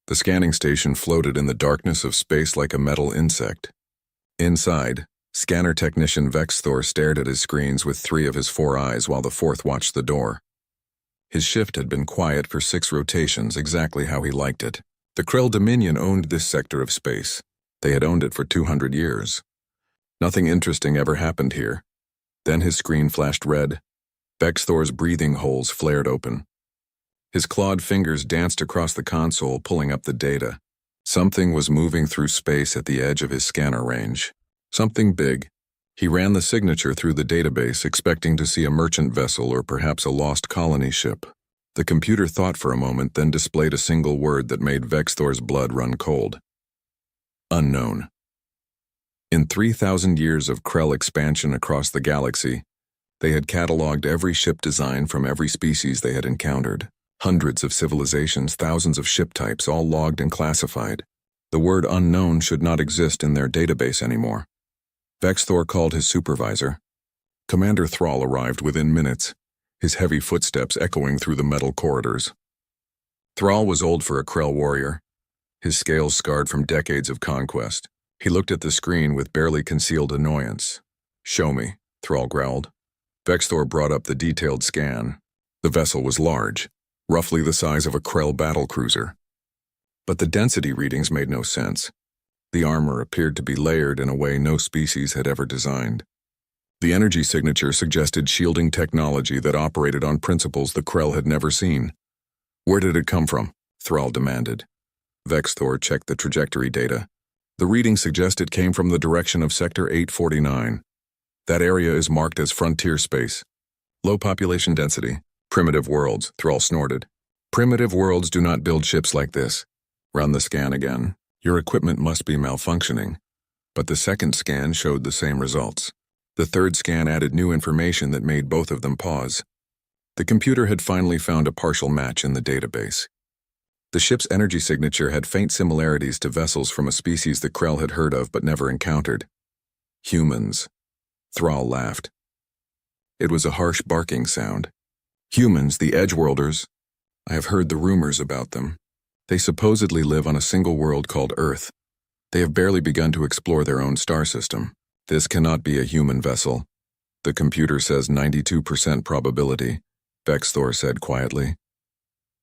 The scanning station floated in the darkness of space like a metal insect. Inside, scanner technician Vexthor stared at his screens with 3 of his 4 eyes while the 4th watched the door. His shift had been quiet for 6 rotations, exactly how he liked it. The Krell Dominion owned this sector of space. They had owned it for 200 years. Nothing interesting ever happened here. Then his screen flashed red. Vexthor's breathing holes flared open. His clawed fingers danced across the console, pulling up the data. Something was moving through space at the edge of his scanner range. Something big. He ran the signature through the database, expecting to see a merchant vessel or perhaps a lost colony ship. The computer thought for a moment, then displayed a single word that made Vexthor's blood run cold. Unknown. In 3,000 years of Krell expansion across the galaxy, they had cataloged every ship design from every species they had encountered. Hundreds of civilizations, thousands of ship types, all logged and classified. The word unknown should not exist in their database anymore. Vexthor called his supervisor. Commander Thrall arrived within minutes, his heavy footsteps echoing through the metal corridors. Thrall was old for a Krell warrior, his scales scarred from decades of conquest. He looked at the screen with barely concealed annoyance. "Show me," Thrall growled. Vexthor brought up the detailed scan. The vessel was large, roughly the size of a Krell battlecruiser. But the density readings made no sense. The armor appeared to be layered in a way no species had ever designed. The energy signature suggested shielding technology that operated on principles the Krell had never seen. "Where did it come from?" Thrall demanded. Vexthor checked the trajectory data. The reading suggested it came from the direction of Sector 849. That area is marked as frontier space. Low population density. Primitive worlds, Thrall snorted. Primitive worlds do not build ships like this. Run the scan again. Your equipment must be malfunctioning. But the second scan showed the same results. The third scan added new information that made both of them pause. The computer had finally found a partial match in the database. The ship's energy signature had faint similarities to vessels from a species the Krell had heard of but never encountered. Humans. Thrall laughed. It was a harsh barking sound. Humans, the Edgeworlders. I have heard the rumors about them. They supposedly live on a single world called Earth. They have barely begun to explore their own star system. This cannot be a human vessel. The computer says 92% probability, Vexthor said quietly.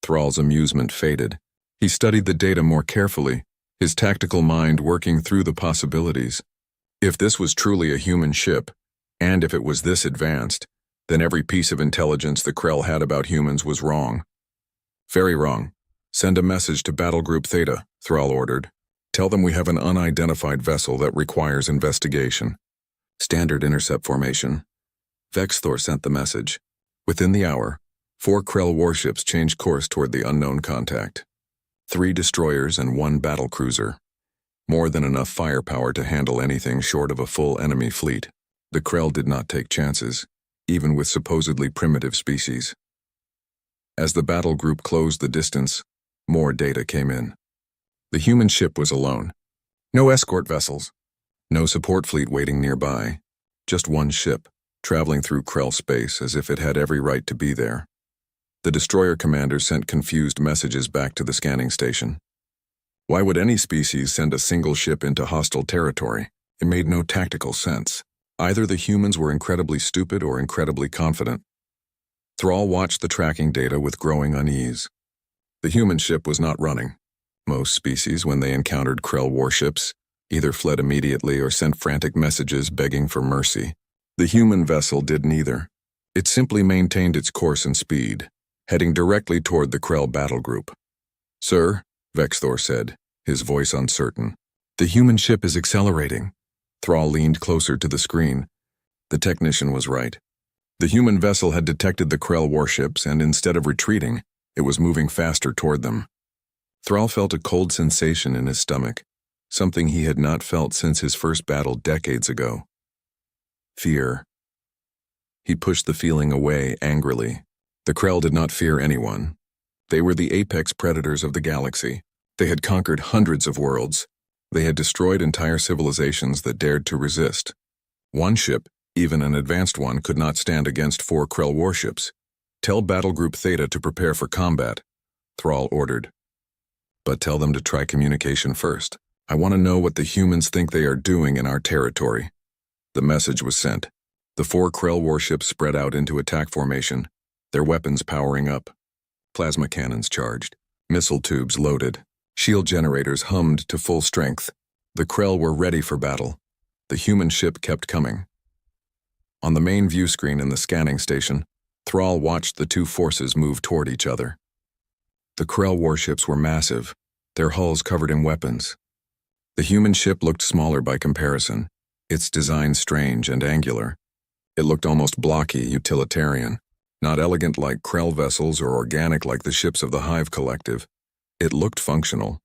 Thrall's amusement faded. He studied the data more carefully, his tactical mind working through the possibilities. If this was truly a human ship, and if it was this advanced, then every piece of intelligence the Krell had about humans was wrong. Very wrong. Send a message to Battle Group Theta, Thrall ordered. Tell them we have an unidentified vessel that requires investigation. Standard intercept formation. Vexthor sent the message. Within the hour, 4 Krell warships changed course toward the unknown contact. 3 destroyers and 1 battlecruiser. More than enough firepower to handle anything short of a full enemy fleet. The Krell did not take chances, even with supposedly primitive species. As the battle group closed the distance, more data came in. The human ship was alone. No escort vessels. No support fleet waiting nearby. Just one ship, traveling through Krell space as if it had every right to be there. The destroyer commander sent confused messages back to the scanning station. Why would any species send a single ship into hostile territory? It made no tactical sense. Either the humans were incredibly stupid or incredibly confident. Thrall watched the tracking data with growing unease. The human ship was not running. Most species, when they encountered Krell warships, either fled immediately or sent frantic messages begging for mercy. The human vessel did neither. It simply maintained its course and speed, heading directly toward the Krell battle group. "Sir," Vexthor said, his voice uncertain. "The human ship is accelerating." Thrall leaned closer to the screen. The technician was right. The human vessel had detected the Krell warships, and instead of retreating, it was moving faster toward them. Thrall felt a cold sensation in his stomach, something he had not felt since his first battle decades ago. Fear. He pushed the feeling away angrily. The Krell did not fear anyone. They were the apex predators of the galaxy. They had conquered hundreds of worlds. They had destroyed entire civilizations that dared to resist. One ship, even an advanced one, could not stand against 4 Krell warships. "Tell Battle Group Theta to prepare for combat," Thrall ordered. But tell them to try communication first. I want to know what the humans think they are doing in our territory." The message was sent. The 4 Krell warships spread out into attack formation, their weapons powering up. Plasma cannons charged, missile tubes loaded, shield generators hummed to full strength. The Krell were ready for battle. The human ship kept coming. On the main view screen in the scanning station, Thrall watched the 2 forces move toward each other. The Krell warships were massive, their hulls covered in weapons. The human ship looked smaller by comparison, its design strange and angular. It looked almost blocky, utilitarian, not elegant like Krell vessels or organic like the ships of the Hive Collective. It looked functional,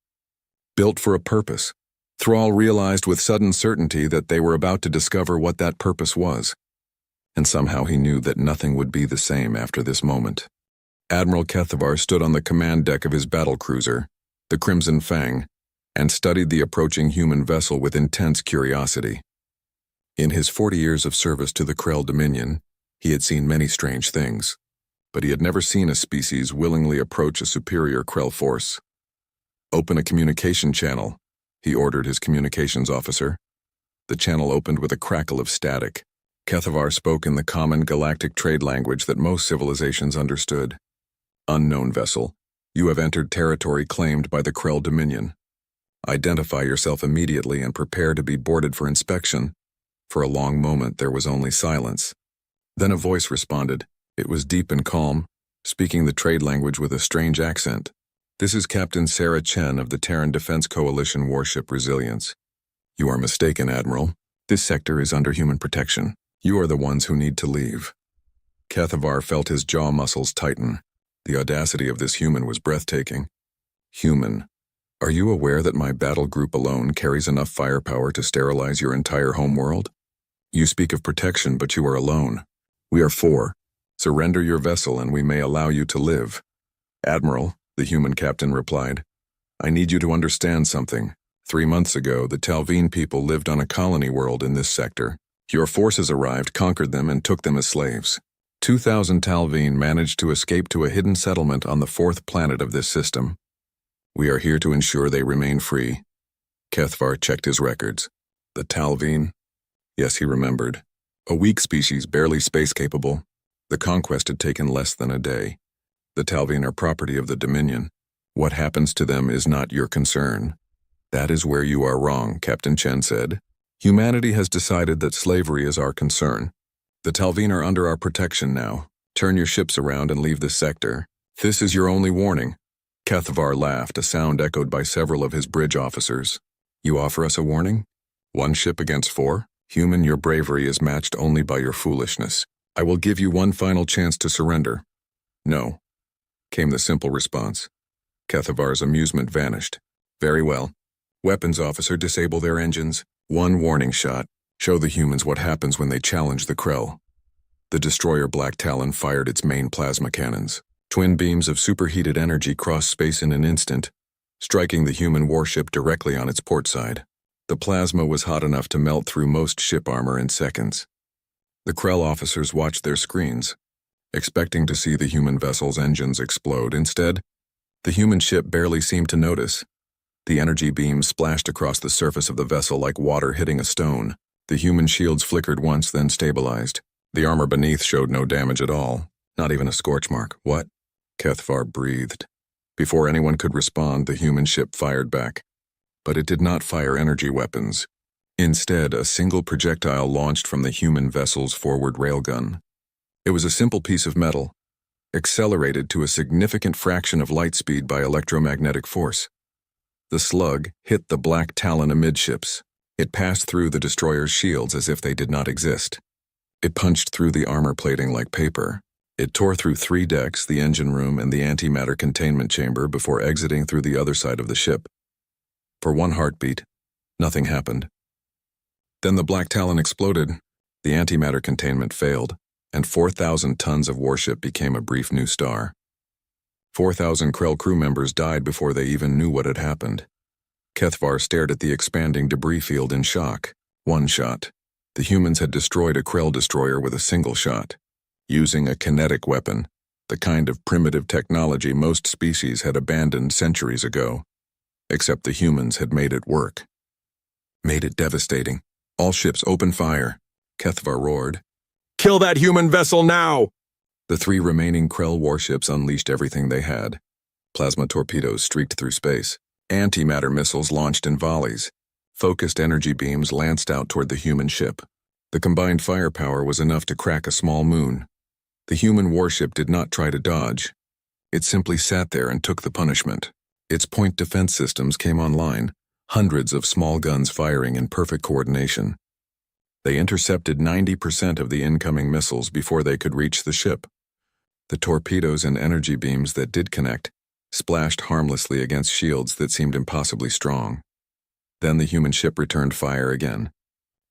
built for a purpose. Thrall realized with sudden certainty that they were about to discover what that purpose was. And somehow he knew that nothing would be the same after this moment. Admiral Kethavar stood on the command deck of his battlecruiser, the Crimson Fang, and studied the approaching human vessel with intense curiosity. In his 40 years of service to the Krell Dominion, he had seen many strange things, but he had never seen a species willingly approach a superior Krell force. "Open a communication channel," he ordered his communications officer. The channel opened with a crackle of static. Kethavar spoke in the common galactic trade language that most civilizations understood. "Unknown vessel, you have entered territory claimed by the Krell Dominion. Identify yourself immediately and prepare to be boarded for inspection." For a long moment there was only silence. Then a voice responded. It was deep and calm, speaking the trade language with a strange accent. "This is Captain Sarah Chen of the Terran Defense Coalition warship Resilience. You are mistaken, Admiral. This sector is under human protection. You are the ones who need to leave." Kethavar felt his jaw muscles tighten. The audacity of this human was breathtaking. "Human, are you aware that my battle group alone carries enough firepower to sterilize your entire homeworld? You speak of protection, but you are alone. We are 4. Surrender your vessel and we may allow you to live." "Admiral," the human captain replied, "I need you to understand something. 3 months ago, the Talveen people lived on a colony world in this sector. Your forces arrived, conquered them, and took them as slaves. 2,000 Talveen managed to escape to a hidden settlement on the 4th planet of this system. We are here to ensure they remain free." Kethavar checked his records. The Talveen? Yes, he remembered. A weak species, barely space-capable. The conquest had taken less than a day. The Talveen are property of the Dominion. What happens to them is not your concern. "That is where you are wrong," Captain Chen said. "Humanity has decided that slavery is our concern. The Talveen are under our protection now. Turn your ships around and leave this sector. This is your only warning." Kethavar laughed, a sound echoed by several of his bridge officers. "You offer us a warning? 1 ship against 4? Human, your bravery is matched only by your foolishness. I will give you one final chance to surrender." "No," came the simple response. Kethavar's amusement vanished. "Very well. Weapons officer, disable their engines. 1 warning shot. Show the humans what happens when they challenge the Krell." The destroyer Black Talon fired its main plasma cannons. Twin beams of superheated energy crossed space in an instant, striking the human warship directly on its port side. The plasma was hot enough to melt through most ship armor in seconds. The Krell officers watched their screens, expecting to see the human vessel's engines explode. Instead, the human ship barely seemed to notice. The energy beams splashed across the surface of the vessel like water hitting a stone. The human shields flickered once, then stabilized. The armor beneath showed no damage at all, not even a scorch mark. "What?" Kethavar breathed. Before anyone could respond, the human ship fired back. But it did not fire energy weapons. Instead, a single projectile launched from the human vessel's forward railgun. It was a simple piece of metal, accelerated to a significant fraction of light speed by electromagnetic force. The slug hit the Black Talon amidships. It passed through the destroyer's shields as if they did not exist. It punched through the armor plating like paper. It tore through 3 decks, the engine room, and the antimatter containment chamber before exiting through the other side of the ship. For 1 heartbeat, nothing happened. Then the Black Talon exploded. The antimatter containment failed, and 4,000 tons of warship became a brief new star. 4,000 Krell crew members died before they even knew what had happened. Kethavar stared at the expanding debris field in shock. 1 shot. The humans had destroyed a Krell destroyer with a single shot, using a kinetic weapon, the kind of primitive technology most species had abandoned centuries ago. except the humans had made it work. Made it devastating. All ships open fire. Kethvar roared. Kill that human vessel now! The 3 remaining Krell warships unleashed everything they had. Plasma torpedoes streaked through space. Antimatter missiles launched in volleys. Focused energy beams lanced out toward the human ship. The combined firepower was enough to crack a small moon. The human warship did not try to dodge. It simply sat there and took the punishment. Its point defense systems came online, hundreds of small guns firing in perfect coordination. They intercepted 90% of the incoming missiles before they could reach the ship. The torpedoes and energy beams that did connect splashed harmlessly against shields that seemed impossibly strong. Then the human ship returned fire again.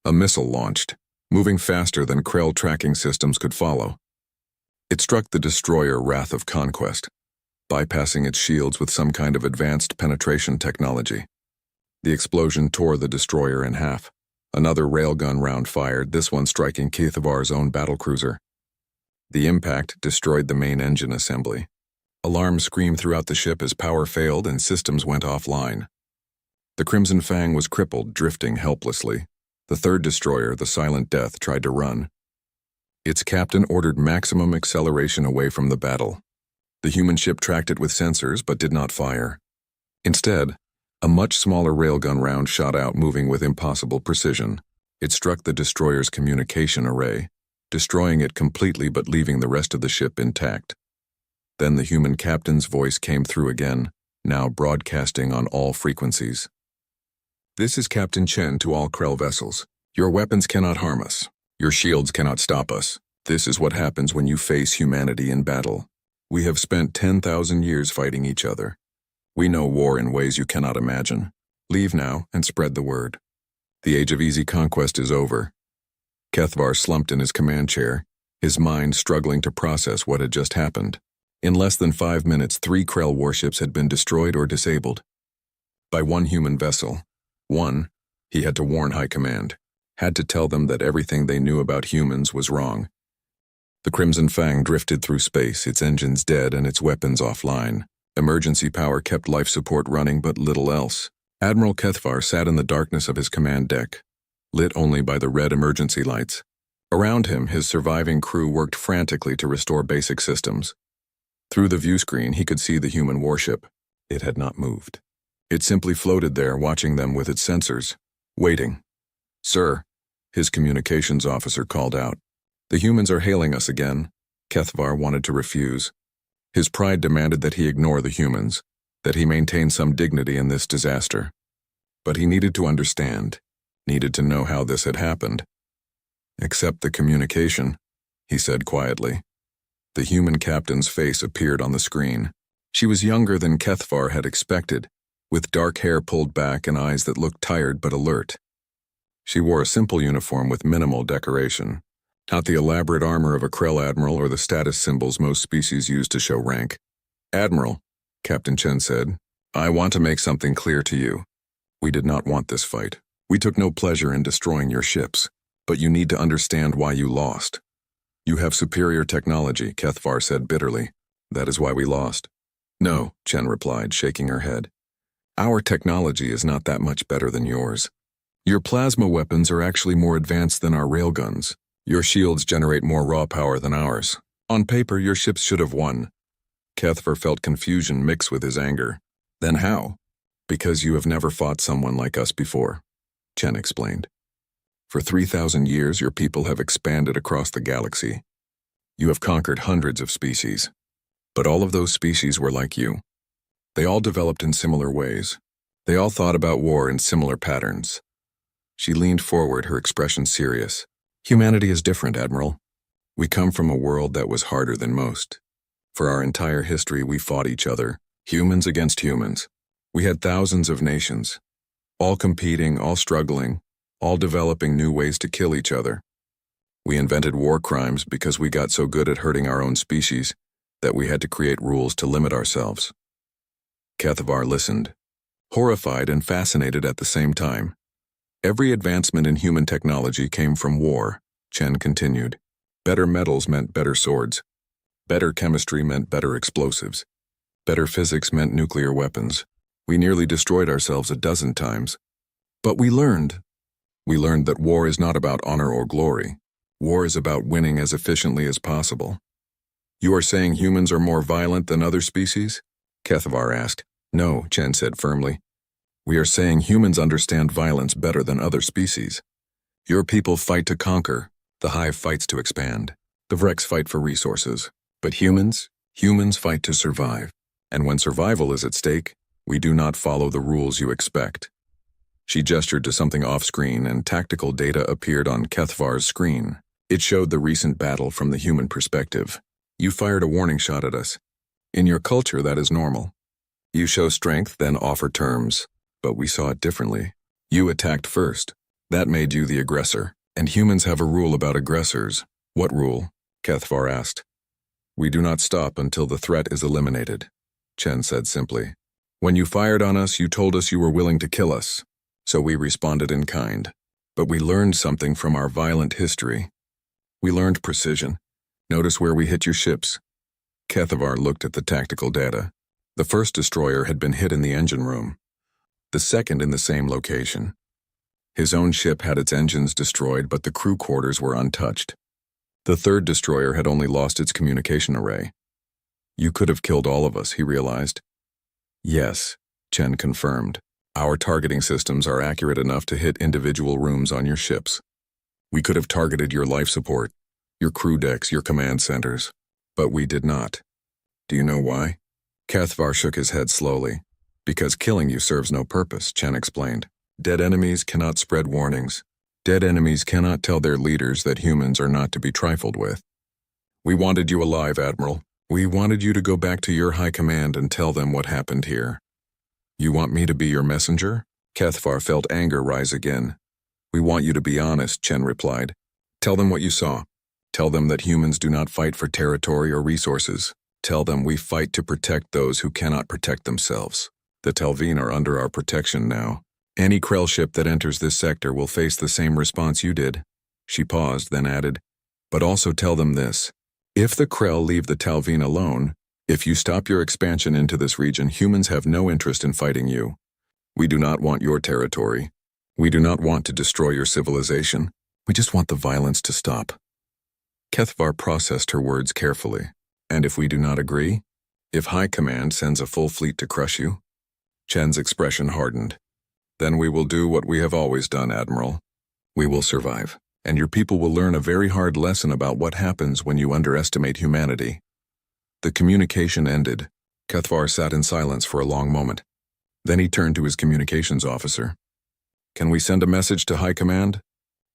A missile launched, moving faster than Krell tracking systems could follow. It struck the destroyer Wrath of Conquest, bypassing its shields with some kind of advanced penetration technology. The explosion tore the destroyer in half. Another railgun round fired, this one striking Kethavar's own battlecruiser. The impact destroyed the main engine assembly. Alarms screamed throughout the ship as power failed and systems went offline. The Crimson Fang was crippled, drifting helplessly. The 3rd destroyer, the Silent Death, tried to run. Its captain ordered maximum acceleration away from the battle. The human ship tracked it with sensors but did not fire. Instead, a much smaller railgun round shot out, moving with impossible precision. It struck the destroyer's communication array, destroying it completely but leaving the rest of the ship intact. Then the human captain's voice came through again, now broadcasting on all frequencies. This is Captain Chen to all Krell vessels. Your weapons cannot harm us. Your shields cannot stop us. This is what happens when you face humanity in battle. We have spent 10,000 years fighting each other. We know war in ways you cannot imagine. Leave now and spread the word. The age of easy conquest is over. Kethvar slumped in his command chair, his mind struggling to process what had just happened. In less than 5 minutes, 3 Krell warships had been destroyed or disabled. By 1 human vessel. 1, he had to warn High Command, had to tell them that everything they knew about humans was wrong. The Crimson Fang drifted through space, its engines dead and its weapons offline. Emergency power kept life support running, but little else. Admiral Kethvar sat in the darkness of his command deck, lit only by the red emergency lights. Around him, his surviving crew worked frantically to restore basic systems. Through the view screen, he could see the human warship. It had not moved. It simply floated there, watching them with its sensors, waiting. Sir, his communications officer called out. The humans are hailing us again. Kethvar wanted to refuse. His pride demanded that he ignore the humans, that he maintain some dignity in this disaster. But he needed to understand, needed to know how this had happened. Accept the communication, he said quietly. The human captain's face appeared on the screen. She was younger than Kethvar had expected, with dark hair pulled back and eyes that looked tired but alert. She wore a simple uniform with minimal decoration, not the elaborate armor of a Krell admiral or the status symbols most species use to show rank. Admiral, Captain Chen said, I want to make something clear to you. We did not want this fight. We took no pleasure in destroying your ships, but you need to understand why you lost. You have superior technology, Kethvar said bitterly. That is why we lost. No, Chen replied, shaking her head. Our technology is not that much better than yours. Your plasma weapons are actually more advanced than our railguns. Your shields generate more raw power than ours. On paper, your ships should have won. Kethvar felt confusion mixed with his anger. Then how? Because you have never fought someone like us before, Chen explained. For 3,000 years, your people have expanded across the galaxy. You have conquered hundreds of species. But all of those species were like you. They all developed in similar ways. They all thought about war in similar patterns. She leaned forward, her expression serious. Humanity is different, Admiral. We come from a world that was harder than most. For our entire history, we fought each other, humans against humans. We had thousands of nations, all competing, all struggling, all developing new ways to kill each other. We invented war crimes because we got so good at hurting our own species that we had to create rules to limit ourselves. Kethvar listened, horrified and fascinated at the same time. Every advancement in human technology came from war, Chen continued. Better metals meant better swords. Better chemistry meant better explosives. Better physics meant nuclear weapons. We nearly destroyed ourselves a dozen times. But we learned. We learned that war is not about honor or glory. War is about winning as efficiently as possible. You are saying humans are more violent than other species? Kethavar asked. No, Chen said firmly. We are saying humans understand violence better than other species. Your people fight to conquer. The hive fights to expand. The Vrex fight for resources. But humans fight to survive. And when survival is at stake, we do not follow the rules you expect. She gestured to something off-screen, and tactical data appeared on Kethavar's screen. It showed the recent battle from the human perspective. You fired a warning shot at us. In your culture, that is normal. You show strength, then offer terms. But we saw it differently. You attacked first. That made you the aggressor. And humans have a rule about aggressors. What rule? Kethavar asked. We do not stop until the threat is eliminated, Chen said simply. When you fired on us, you told us you were willing to kill us. So we responded in kind. But we learned something from our violent history. We learned precision. Notice where we hit your ships. Kethavar looked at the tactical data. The first destroyer had been hit in the engine room. The second in the same location. His own ship had its engines destroyed, but the crew quarters were untouched. The third destroyer had only lost its communication array. You could have killed all of us, he realized. Yes, Chen confirmed. Our targeting systems are accurate enough to hit individual rooms on your ships. We could have targeted your life support, your crew decks, your command centers. But we did not. Do you know why? Kethavar shook his head slowly. Because killing you serves no purpose, Chen explained. Dead enemies cannot spread warnings. Dead enemies cannot tell their leaders that humans are not to be trifled with. We wanted you alive, Admiral. We wanted you to go back to your high command and tell them what happened here. You want me to be your messenger? Kethavar felt anger rise again. We want you to be honest, Chen replied. Tell them what you saw. Tell them that humans do not fight for territory or resources. Tell them we fight to protect those who cannot protect themselves. The Talveen are under our protection now. Any Krell ship that enters this sector will face the same response you did. She paused, then added, but also tell them this. If the Krell leave the Talveen alone, if you stop your expansion into this region, humans have no interest in fighting you. We do not want your territory. We do not want to destroy your civilization. We just want the violence to stop. Kethavar processed her words carefully. And if we do not agree? If High Command sends a full fleet to crush you? Chen's expression hardened. Then we will do what we have always done, Admiral. We will survive, and your people will learn a very hard lesson about what happens when you underestimate humanity. The communication ended. Kethavar sat in silence for a long moment. Then he turned to his communications officer. Can we send a message to High Command?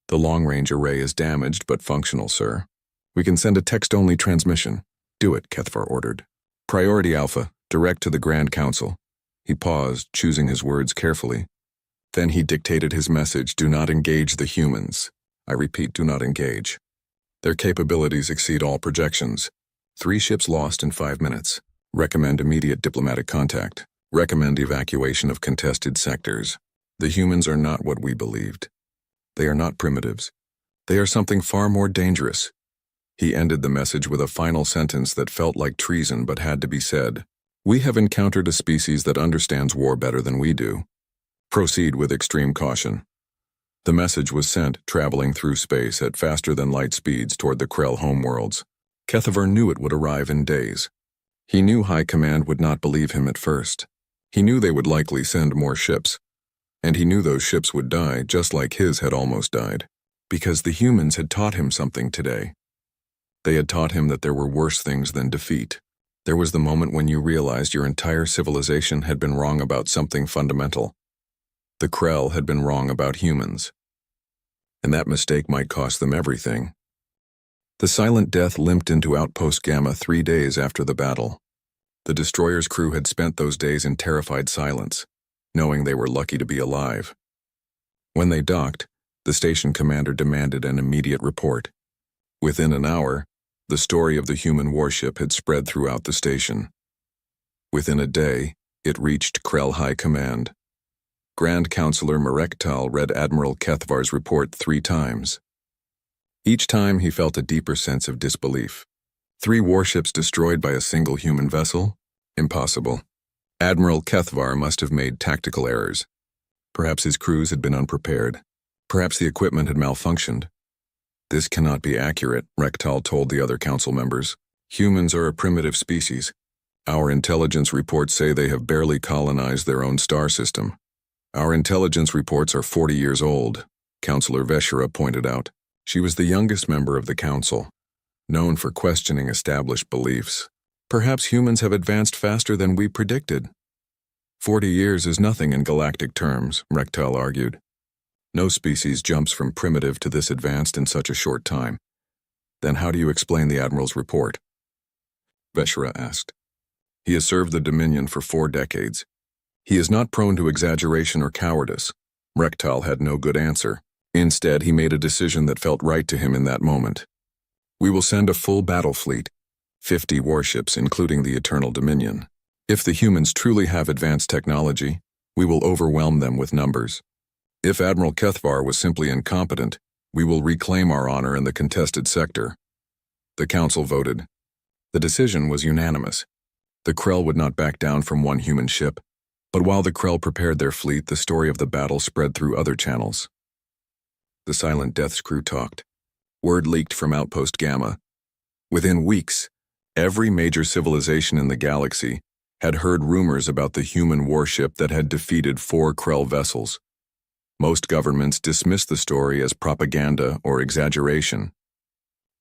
The long-range array is damaged but functional, sir. We can send a text-only transmission. Do it, Kethavar ordered. Priority Alpha, direct to the Grand Council. He paused, choosing his words carefully. Then he dictated his message, do not engage the humans. I repeat, do not engage. Their capabilities exceed all projections. 3 ships lost in 5 minutes. Recommend immediate diplomatic contact. Recommend evacuation of contested sectors. The humans are not what we believed. They are not primitives. They are something far more dangerous. He ended the message with a final sentence that felt like treason but had to be said. We have encountered a species that understands war better than we do. Proceed with extreme caution. The message was sent, traveling through space at faster-than-light speeds toward the Krell homeworlds. Kethavar knew it would arrive in days. He knew High Command would not believe him at first. He knew they would likely send more ships. And he knew those ships would die just like his had almost died. Because the humans had taught him something today. They had taught him that there were worse things than defeat. There was the moment when you realized your entire civilization had been wrong about something fundamental. The Krell had been wrong about humans. And that mistake might cost them everything. The Silent Death limped into Outpost Gamma 3 days after the battle. The destroyer's crew had spent those days in terrified silence, knowing they were lucky to be alive. When they docked, the station commander demanded an immediate report. Within an hour, the story of the human warship had spread throughout the station. Within a day, it reached Krell High Command. Grand Counselor Merektal read Admiral Kethavar's report 3 times. Each time he felt a deeper sense of disbelief. 3 warships destroyed by a single human vessel? Impossible. Admiral Kethvar must have made tactical errors. Perhaps his crews had been unprepared. Perhaps the equipment had malfunctioned. This cannot be accurate, Rektal told the other council members. Humans are a primitive species. Our intelligence reports say they have barely colonized their own star system. Our intelligence reports are 40 years old, Councillor Veshera pointed out. She was the youngest member of the council, known for questioning established beliefs. Perhaps humans have advanced faster than we predicted. 40 years is nothing in galactic terms, Rektal argued. No species jumps from primitive to this advanced in such a short time. Then how do you explain the Admiral's report? Veshera asked. He has served the Dominion for 4 decades. He is not prone to exaggeration or cowardice. Rektal had no good answer. Instead, he made a decision that felt right to him in that moment. We will send a full battle fleet, 50 warships including the Eternal Dominion. If the humans truly have advanced technology, we will overwhelm them with numbers. If Admiral Kethvar was simply incompetent, we will reclaim our honor in the contested sector. The council voted. The decision was unanimous. The Krell would not back down from one human ship, but while the Krell prepared their fleet, the story of the battle spread through other channels. The Silent Death's crew talked. Word leaked from Outpost Gamma. Within weeks, every major civilization in the galaxy had heard rumors about the human warship that had defeated 4 Krell vessels. Most governments dismissed the story as propaganda or exaggeration.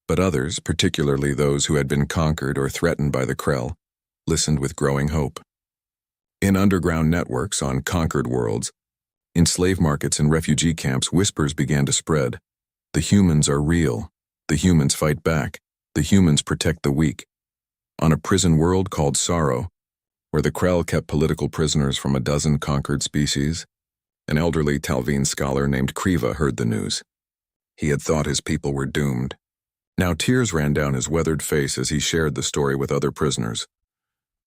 But others, particularly those who had been conquered or threatened by the Krell, listened with growing hope. In underground networks on conquered worlds, in slave markets and refugee camps, whispers began to spread. The humans are real. The humans fight back. The humans protect the weak. On a prison world called Sorrow, where the Krell kept political prisoners from a dozen conquered species, an elderly Talveen scholar named Kriva heard the news. He had thought his people were doomed. Now tears ran down his weathered face as he shared the story with other prisoners.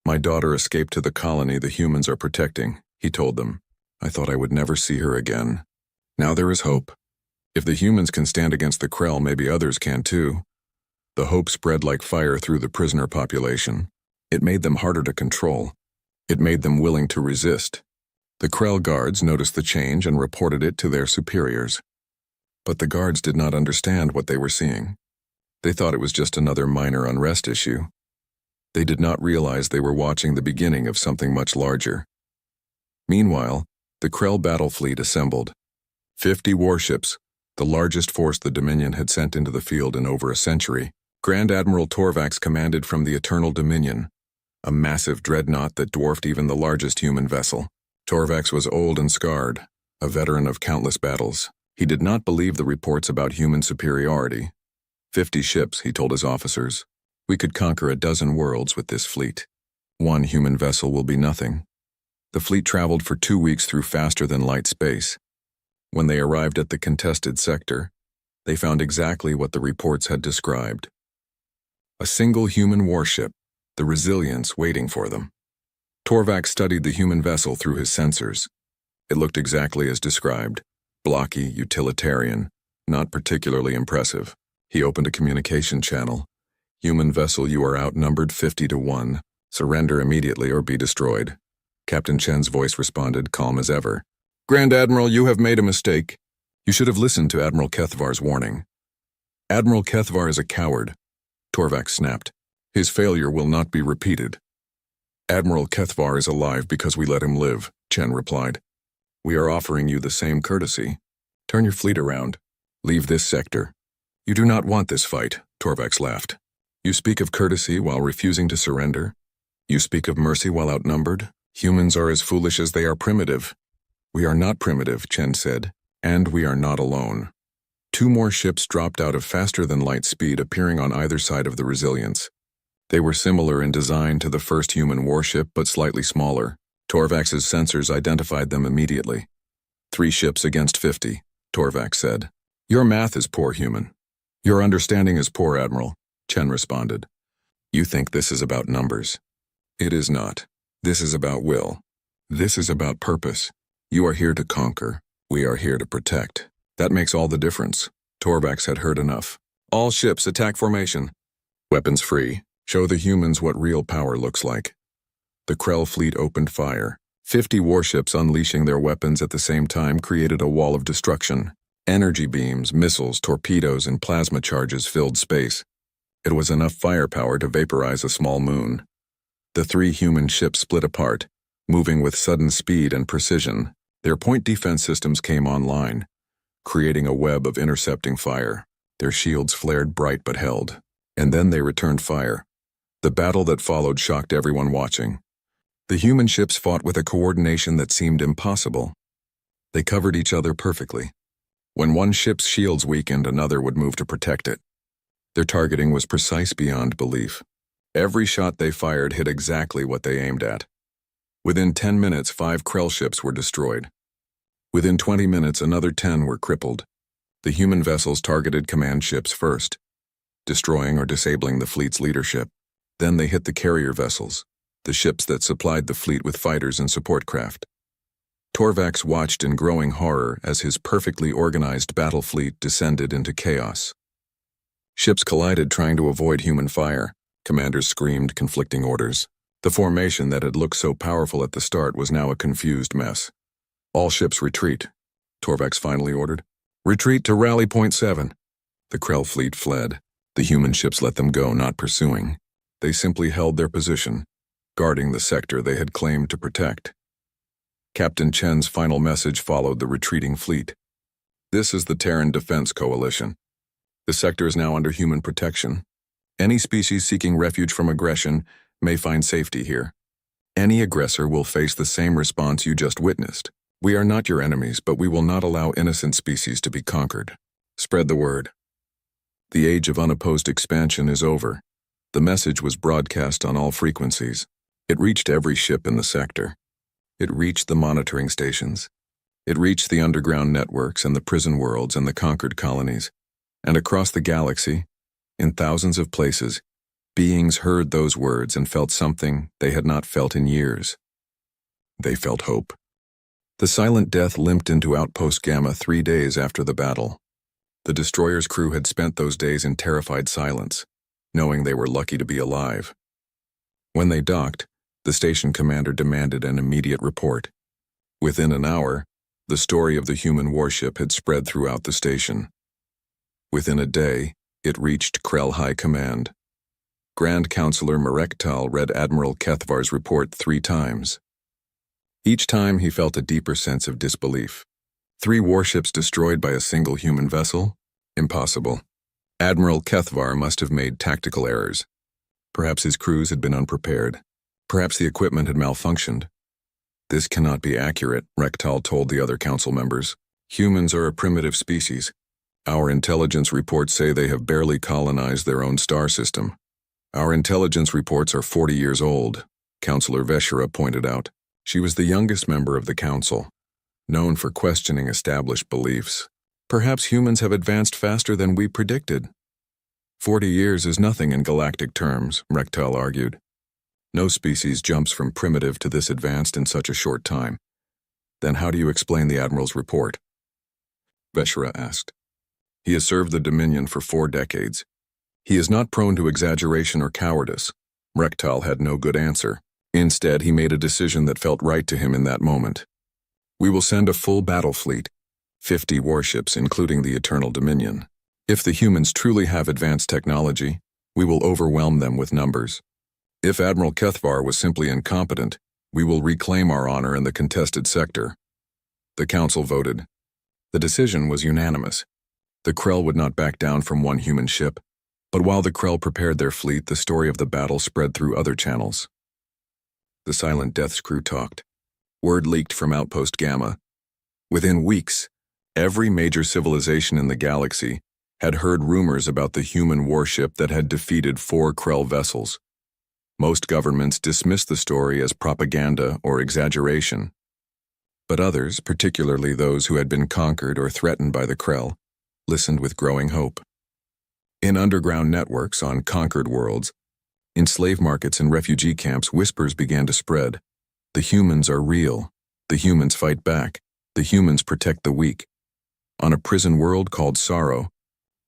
My daughter escaped to the colony the humans are protecting, he told them. I thought I would never see her again. Now there is hope. If the humans can stand against the Krell, maybe others can too. The hope spread like fire through the prisoner population. It made them harder to control. It made them willing to resist. The Krell guards noticed the change and reported it to their superiors. But the guards did not understand what they were seeing. They thought it was just another minor unrest issue. They did not realize they were watching the beginning of something much larger. Meanwhile, the Krell battle fleet assembled. 50 warships, the largest force the Dominion had sent into the field in over a century. Grand Admiral Torvax commanded from the Eternal Dominion, a massive dreadnought that dwarfed even the largest human vessel. Torvax was old and scarred, a veteran of countless battles. He did not believe the reports about human superiority. 50 ships, he told his officers. We could conquer a dozen worlds with this fleet. One human vessel will be nothing. The fleet traveled for 2 weeks through faster-than-light space. When they arrived at the contested sector, they found exactly what the reports had described. A single human warship, the Resilience, waiting for them. Torvax studied the human vessel through his sensors. It looked exactly as described. Blocky, utilitarian, not particularly impressive. He opened a communication channel. Human vessel, you are outnumbered 50-1. Surrender immediately or be destroyed. Captain Chen's voice responded, calm as ever. Grand Admiral, you have made a mistake. You should have listened to Admiral Kethvar's warning. Admiral Kethvar is a coward, Torvax snapped. His failure will not be repeated. Admiral Kethvar is alive because we let him live, Chen replied. We are offering you the same courtesy. Turn your fleet around. Leave this sector. You do not want this fight, Torvax laughed. You speak of courtesy while refusing to surrender. You speak of mercy while outnumbered. Humans are as foolish as they are primitive. We are not primitive, Chen said, and we are not alone. 2 more ships dropped out of faster-than-light speed, appearing on either side of the Resilience. They were similar in design to the first human warship, but slightly smaller. Torvax's sensors identified them immediately. 3 ships against 50, Torvax said. Your math is poor, human. Your understanding is poor, Admiral, Chen responded. You think this is about numbers. It is not. This is about will. This is about purpose. You are here to conquer. We are here to protect. That makes all the difference. Torvax had heard enough. All ships, attack formation. Weapons free. Show the humans what real power looks like. The Krell fleet opened fire. 50 warships unleashing their weapons at the same time created a wall of destruction. Energy beams, missiles, torpedoes, and plasma charges filled space. It was enough firepower to vaporize a small moon. The 3 human ships split apart, moving with sudden speed and precision. Their point defense systems came online, creating a web of intercepting fire. Their shields flared bright but held. And then they returned fire. The battle that followed shocked everyone watching. The human ships fought with a coordination that seemed impossible. They covered each other perfectly. When one ship's shields weakened, another would move to protect it. Their targeting was precise beyond belief. Every shot they fired hit exactly what they aimed at. Within 10 minutes, 5 Krell ships were destroyed. Within 20 minutes, another 10 were crippled. The human vessels targeted command ships first, destroying or disabling the fleet's leadership. Then they hit the carrier vessels, the ships that supplied the fleet with fighters and support craft. Torvax watched in growing horror as his perfectly organized battle fleet descended into chaos. Ships collided trying to avoid human fire. Commanders screamed conflicting orders. The formation that had looked so powerful at the start was now a confused mess. All ships retreat, Torvax finally ordered. Retreat to rally point 7. The Krell fleet fled. The human ships let them go, not pursuing. They simply held their position, guarding the sector they had claimed to protect. Captain Chen's final message followed the retreating fleet. This is the Terran Defense Coalition. The sector is now under human protection. Any species seeking refuge from aggression may find safety here. Any aggressor will face the same response you just witnessed. We are not your enemies, but we will not allow innocent species to be conquered. Spread the word. The age of unopposed expansion is over. The message was broadcast on all frequencies. It reached every ship in the sector. It reached the monitoring stations. It reached the underground networks and the prison worlds and the conquered colonies. And across the galaxy, in thousands of places, beings heard those words and felt something they had not felt in years. They felt hope. The Silent Death limped into Outpost Gamma 3 days after the battle. The destroyer's crew had spent those days in terrified silence, knowing they were lucky to be alive. When they docked, the station commander demanded an immediate report. Within an hour, the story of the human warship had spread throughout the station. Within a day, it reached Krell High Command. Grand Counselor Merektal read Admiral Kethvar's report 3 times. Each time he felt a deeper sense of disbelief. 3 warships destroyed by a single human vessel? Impossible. Admiral Kethvar must have made tactical errors. Perhaps his crews had been unprepared. Perhaps the equipment had malfunctioned. This cannot be accurate, Rektal told the other council members. Humans are a primitive species. Our intelligence reports say they have barely colonized their own star system. Our intelligence reports are 40 years old, Councillor Veshera pointed out. She was the youngest member of the council, known for questioning established beliefs. Perhaps humans have advanced faster than we predicted. 40 years is nothing in galactic terms, Rektal argued. No species jumps from primitive to this advanced in such a short time. Then how do you explain the Admiral's report? Veshera asked. He has served the Dominion for 4 decades. He is not prone to exaggeration or cowardice. Rektal had no good answer. Instead, he made a decision that felt right to him in that moment. We will send a full battle fleet, 50 warships, including the Eternal Dominion. If the humans truly have advanced technology, we will overwhelm them with numbers. If Admiral Kethvar was simply incompetent, we will reclaim our honor in the contested sector. The council voted. The decision was unanimous. The Krell would not back down from 1 human ship, but while the Krell prepared their fleet, the story of the battle spread through other channels. The Silent Death's crew talked. Word leaked from Outpost Gamma. Within weeks, every major civilization in the galaxy had heard rumors about the human warship that had defeated 4 Krell vessels. Most governments dismissed the story as propaganda or exaggeration. But others, particularly those who had been conquered or threatened by the Krell, listened with growing hope. In underground networks on conquered worlds, in slave markets and refugee camps, whispers began to spread. The humans are real. The humans fight back. The humans protect the weak. On a prison world called Sorrow,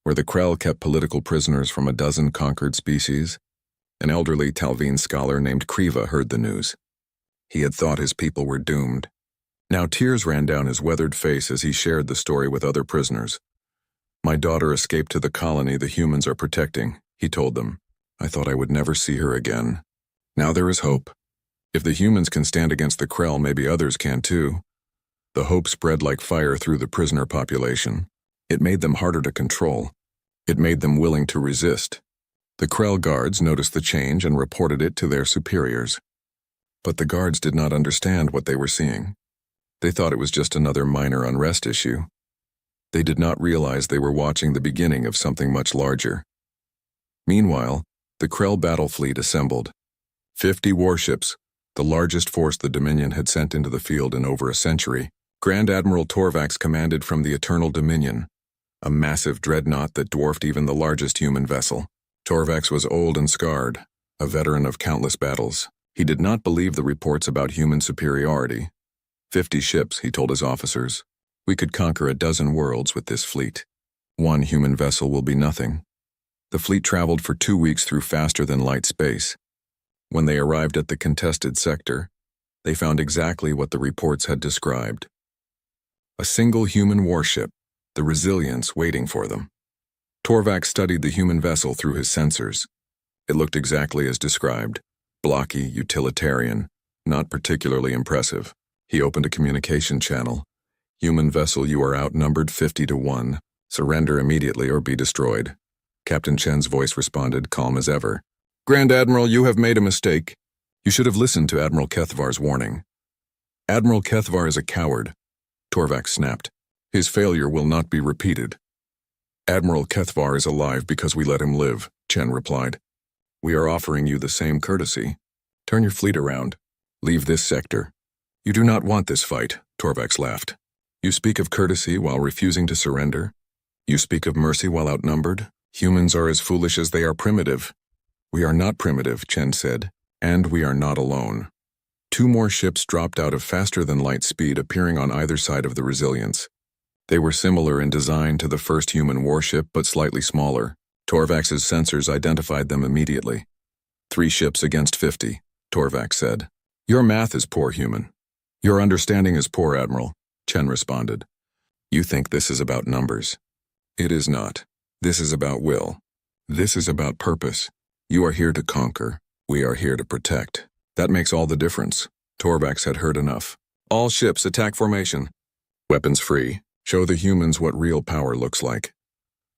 where the Krell kept political prisoners from a dozen conquered species, an elderly Talveen scholar named Kriva heard the news. He had thought his people were doomed. Now tears ran down his weathered face as he shared the story with other prisoners. "My daughter escaped to the colony the humans are protecting," he told them. "I thought I would never see her again. Now there is hope. If the humans can stand against the Krell, maybe others can too." The hope spread like fire through the prisoner population. It made them harder to control. It made them willing to resist. The Krell guards noticed the change and reported it to their superiors. But the guards did not understand what they were seeing. They thought it was just another minor unrest issue. They did not realize they were watching the beginning of something much larger. Meanwhile, the Krell battle fleet assembled. 50 warships, the largest force the Dominion had sent into the field in over a century. Grand Admiral Torvax commanded from the Eternal Dominion, a massive dreadnought that dwarfed even the largest human vessel. Torvax was old and scarred, a veteran of countless battles. He did not believe the reports about human superiority. 50 ships, he told his officers. We could conquer a dozen worlds with this fleet. One human vessel will be nothing. The fleet traveled for 2 weeks through faster-than-light space. When they arrived at the contested sector, they found exactly what the reports had described. A single human warship, the Resilience, waiting for them. Torvax studied the human vessel through his sensors. It looked exactly as described. Blocky, utilitarian, not particularly impressive. He opened a communication channel. "Human vessel, you are outnumbered 50 to 1. Surrender immediately or be destroyed." Captain Chen's voice responded, calm as ever. "Grand Admiral, you have made a mistake. You should have listened to Admiral Kethvar's warning." "Admiral Kethvar is a coward," Torvax snapped. "His failure will not be repeated." "Admiral Kethvar is alive because we let him live," Chen replied. "We are offering you the same courtesy. Turn your fleet around. Leave this sector." "You do not want this fight," Torvax laughed. "You speak of courtesy while refusing to surrender. You speak of mercy while outnumbered. Humans are as foolish as they are primitive." "We are not primitive," Chen said, "and we are not alone." 2 more ships dropped out of faster-than-light speed, appearing on either side of the Resilience. They were similar in design to the first human warship, but slightly smaller. Torvax's sensors identified them immediately. 3 ships against 50, Torvax said. "Your math is poor, human." "Your understanding is poor, Admiral," Chen responded. "You think this is about numbers. It is not. This is about will. This is about purpose. You are here to conquer. We are here to protect. That makes all the difference." Torvax had heard enough. "All ships, attack formation. Weapons free. Show the humans what real power looks like."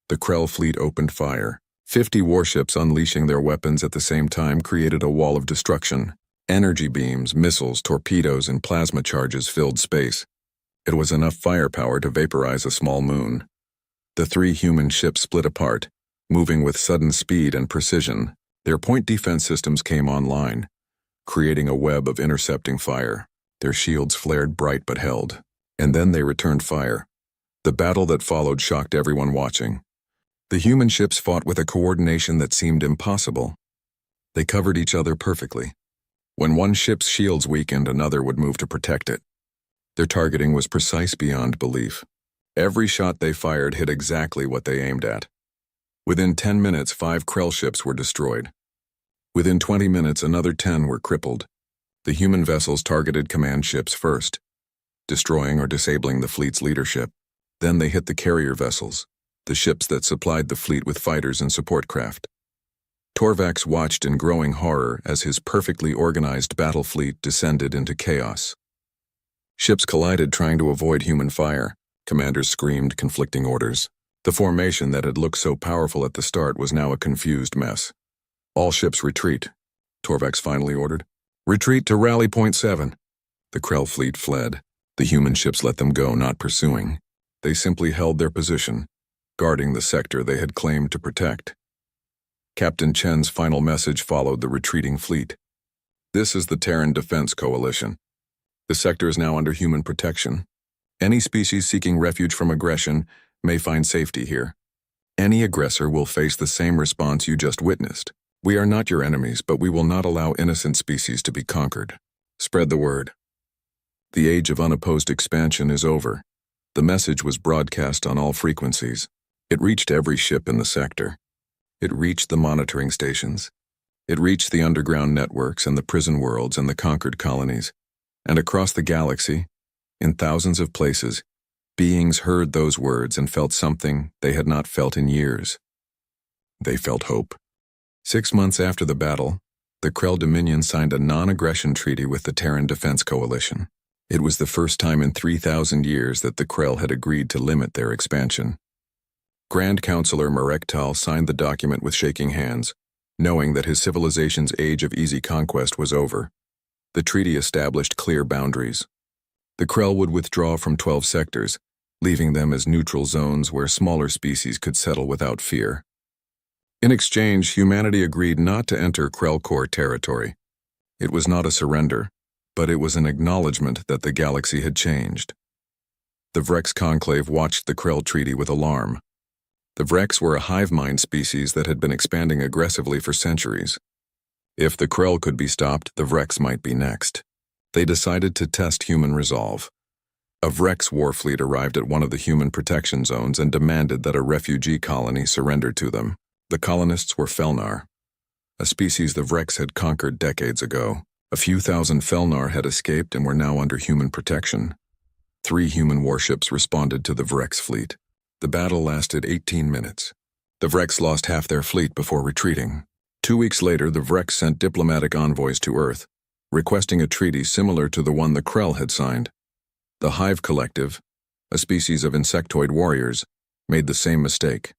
The Krell fleet opened fire. 50 warships unleashing their weapons at the same time created a wall of destruction. Energy beams, missiles, torpedoes, and plasma charges filled space. It was enough firepower to vaporize a small moon. The 3 human ships split apart, moving with sudden speed and precision. Their point defense systems came online, creating a web of intercepting fire. Their shields flared bright but held. And then they returned fire. The battle that followed shocked everyone watching. The human ships fought with a coordination that seemed impossible. They covered each other perfectly. When one ship's shields weakened, another would move to protect it. Their targeting was precise beyond belief. Every shot they fired hit exactly what they aimed at. Within 10 minutes, 5 Krell ships were destroyed. Within 20 minutes, another 10 were crippled. The human vessels targeted command ships first, destroying or disabling the fleet's leadership. Then they hit the carrier vessels, the ships that supplied the fleet with fighters and support craft. Torvax watched in growing horror as his perfectly organized battle fleet descended into chaos. Ships collided trying to avoid human fire. Commanders screamed conflicting orders. The formation that had looked so powerful at the start was now a confused mess. "All ships retreat," Torvax finally ordered. "Retreat to rally point 7. The Krell fleet fled. The human ships let them go, not pursuing. They simply held their position, guarding the sector they had claimed to protect. Captain Chen's final message followed the retreating fleet. "This is the Terran Defense Coalition. The sector is now under human protection. Any species seeking refuge from aggression may find safety here. Any aggressor will face the same response you just witnessed. We are not your enemies, but we will not allow innocent species to be conquered. Spread the word." The age of unopposed expansion is over. The message was broadcast on all frequencies. It reached every ship in the sector. It reached the monitoring stations. It reached the underground networks and the prison worlds and the conquered colonies. And across the galaxy, in thousands of places, beings heard those words and felt something they had not felt in years. They felt hope. 6 months after the battle, the Krell Dominion signed a non-aggression treaty with the Terran Defense Coalition. It was the first time in 3,000 years that the Krell had agreed to limit their expansion. Grand Counselor Marek Tal signed the document with shaking hands, knowing that his civilization's age of easy conquest was over. The treaty established clear boundaries. The Krell would withdraw from 12 sectors, leaving them as neutral zones where smaller species could settle without fear. In exchange, humanity agreed not to enter Krell Core territory. It was not a surrender, but it was an acknowledgement that the galaxy had changed. The Vrex Conclave watched the Krell Treaty with alarm. The Vrex were a hive mind species that had been expanding aggressively for centuries. If the Krell could be stopped, the Vrex might be next. They decided to test human resolve. A Vrex war fleet arrived at one of the human protection zones and demanded that a refugee colony surrender to them. The colonists were Felnar, a species the Vrex had conquered decades ago. A few thousand Felnar had escaped and were now under human protection. 3 human warships responded to the Vrex fleet. The battle lasted 18 minutes. The Vrex lost half their fleet before retreating. 2 weeks later, the Vrex sent diplomatic envoys to Earth, requesting a treaty similar to the one the Krell had signed. The Hive Collective, a species of insectoid warriors, made the same mistake.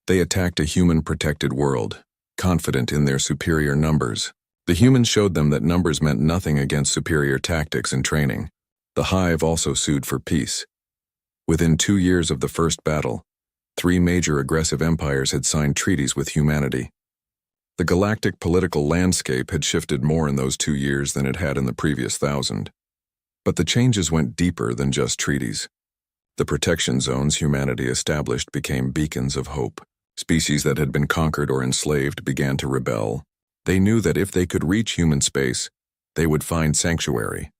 They attacked a human-protected world, confident in their superior numbers. The humans showed them that numbers meant nothing against superior tactics and training. The Hive also sued for peace. Within 2 years of the first battle, 3 major aggressive empires had signed treaties with humanity. The galactic political landscape had shifted more in those 2 years than it had in the previous 1,000. But the changes went deeper than just treaties. The protection zones humanity established became beacons of hope. Species that had been conquered or enslaved began to rebel. They knew that if they could reach human space, they would find sanctuary.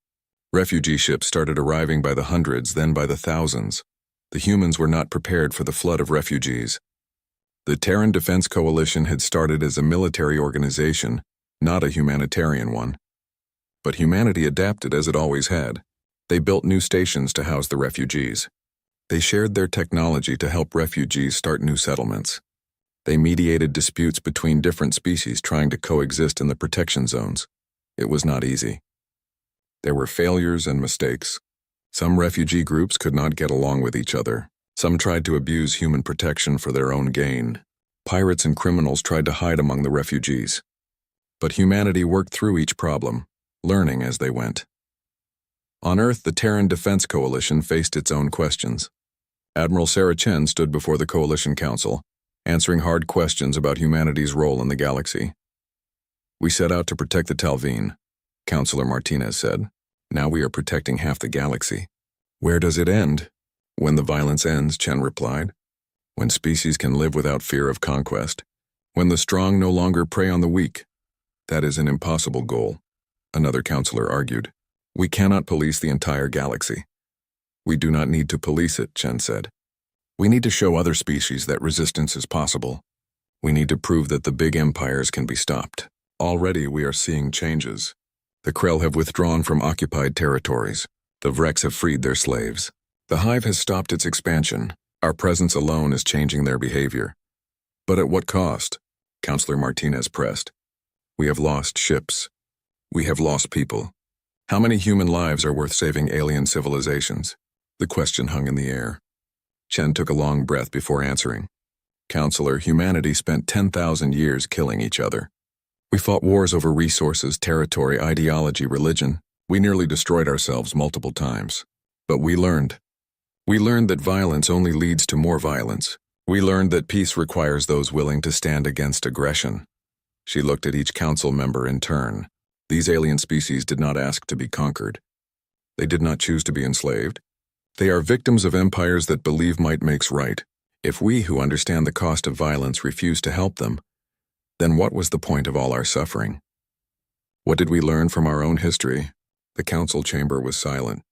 Refugee ships started arriving by the hundreds, then by the thousands. The humans were not prepared for the flood of refugees. The Terran Defense Coalition had started as a military organization, not a humanitarian one. But humanity adapted as it always had. They built new stations to house the refugees. They shared their technology to help refugees start new settlements. They mediated disputes between different species trying to coexist in the protection zones. It was not easy. There were failures and mistakes. Some refugee groups could not get along with each other. Some tried to abuse human protection for their own gain. Pirates and criminals tried to hide among the refugees. But humanity worked through each problem, learning as they went. On Earth, the Terran Defense Coalition faced its own questions. Admiral Sarah Chen stood before the Coalition Council, answering hard questions about humanity's role in the galaxy. "We set out to protect the Talveen," Counselor Martinez said. "Now we are protecting half the galaxy. Where does it end?" "When the violence ends," Chen replied. "When species can live without fear of conquest. When the strong no longer prey on the weak." "That is an impossible goal," another counselor argued. "We cannot police the entire galaxy." "We do not need to police it," Chen said. "We need to show other species that resistance is possible. We need to prove that the big empires can be stopped. Already we are seeing changes. The Krell have withdrawn from occupied territories. The Vrex have freed their slaves. The Hive has stopped its expansion. Our presence alone is changing their behavior." "But at what cost?" Counselor Martinez pressed. "We have lost ships. We have lost people. How many human lives are worth saving alien civilizations?" The question hung in the air. Chen took a long breath before answering. "Counselor, humanity spent 10,000 years killing each other. We fought wars over resources, territory, ideology, religion. We nearly destroyed ourselves multiple times. But we learned. We learned that violence only leads to more violence. We learned that peace requires those willing to stand against aggression." She looked at each council member in turn. These alien species did not ask to be conquered. They did not choose to be enslaved. They are victims of empires that believe might makes right. If we who understand the cost of violence refuse to help them, then what was the point of all our suffering? What did we learn from our own history? The council chamber was silent.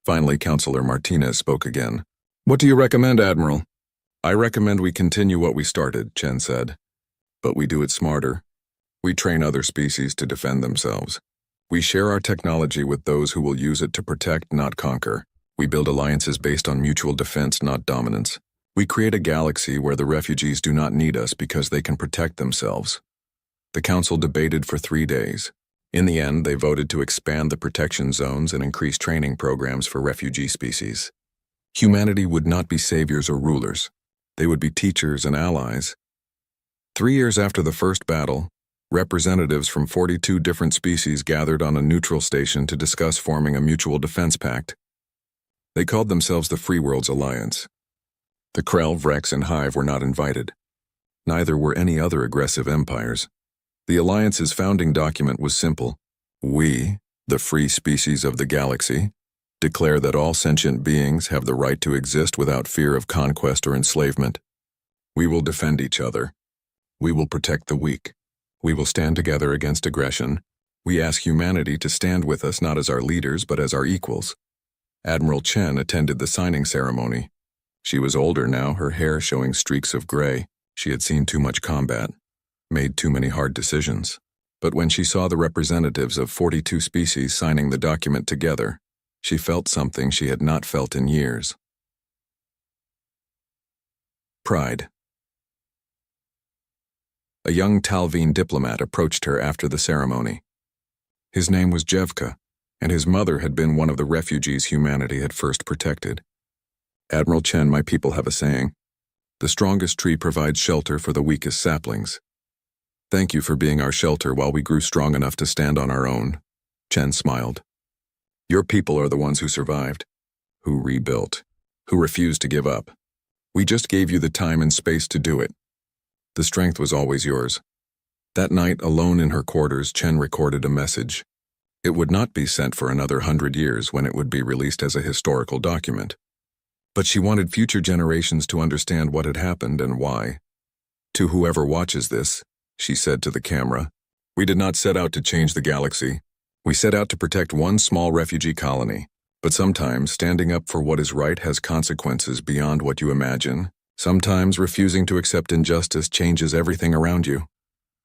Finally, Counselor Martinez spoke again. "What do you recommend, Admiral?" "I recommend we continue what we started," Chen said. "But we do it smarter. We train other species to defend themselves. We share our technology with those who will use it to protect, not conquer. We build alliances based on mutual defense, not dominance. We create a galaxy where the refugees do not need us because they can protect themselves. The Council debated for 3 days. In the end, they voted to expand the protection zones and increase training programs for refugee species. Humanity would not be saviors or rulers. They would be teachers and allies. 3 years after the first battle, representatives from 42 different species gathered on a neutral station to discuss forming a mutual defense pact. They called themselves the Free Worlds Alliance. The Krell, Vrex, and Hive were not invited. Neither were any other aggressive empires. The Alliance's founding document was simple. We, the free species of the galaxy, declare that all sentient beings have the right to exist without fear of conquest or enslavement. We will defend each other. We will protect the weak. We will stand together against aggression. We ask humanity to stand with us not as our leaders but as our equals. Admiral Chen attended the signing ceremony. She was older now, her hair showing streaks of gray. She had seen too much combat, made too many hard decisions. But when she saw the representatives of 42 species signing the document together, she felt something she had not felt in years. Pride. A young Talvine diplomat approached her after the ceremony. His name was Jevka, and his mother had been one of the refugees humanity had first protected. Admiral Chen, my people have a saying, "The strongest tree provides shelter for the weakest saplings." Thank you for being our shelter while we grew strong enough to stand on our own. Chen smiled. Your people are the ones who survived, who rebuilt, who refused to give up. We just gave you the time and space to do it. The strength was always yours. That night, alone in her quarters, Chen recorded a message. It would not be sent for another 100 years when it would be released as a historical document. But she wanted future generations to understand what had happened and why. To whoever watches this, she said to the camera, we did not set out to change the galaxy. We set out to protect one small refugee colony. But sometimes standing up for what is right has consequences beyond what you imagine. Sometimes refusing to accept injustice changes everything around you.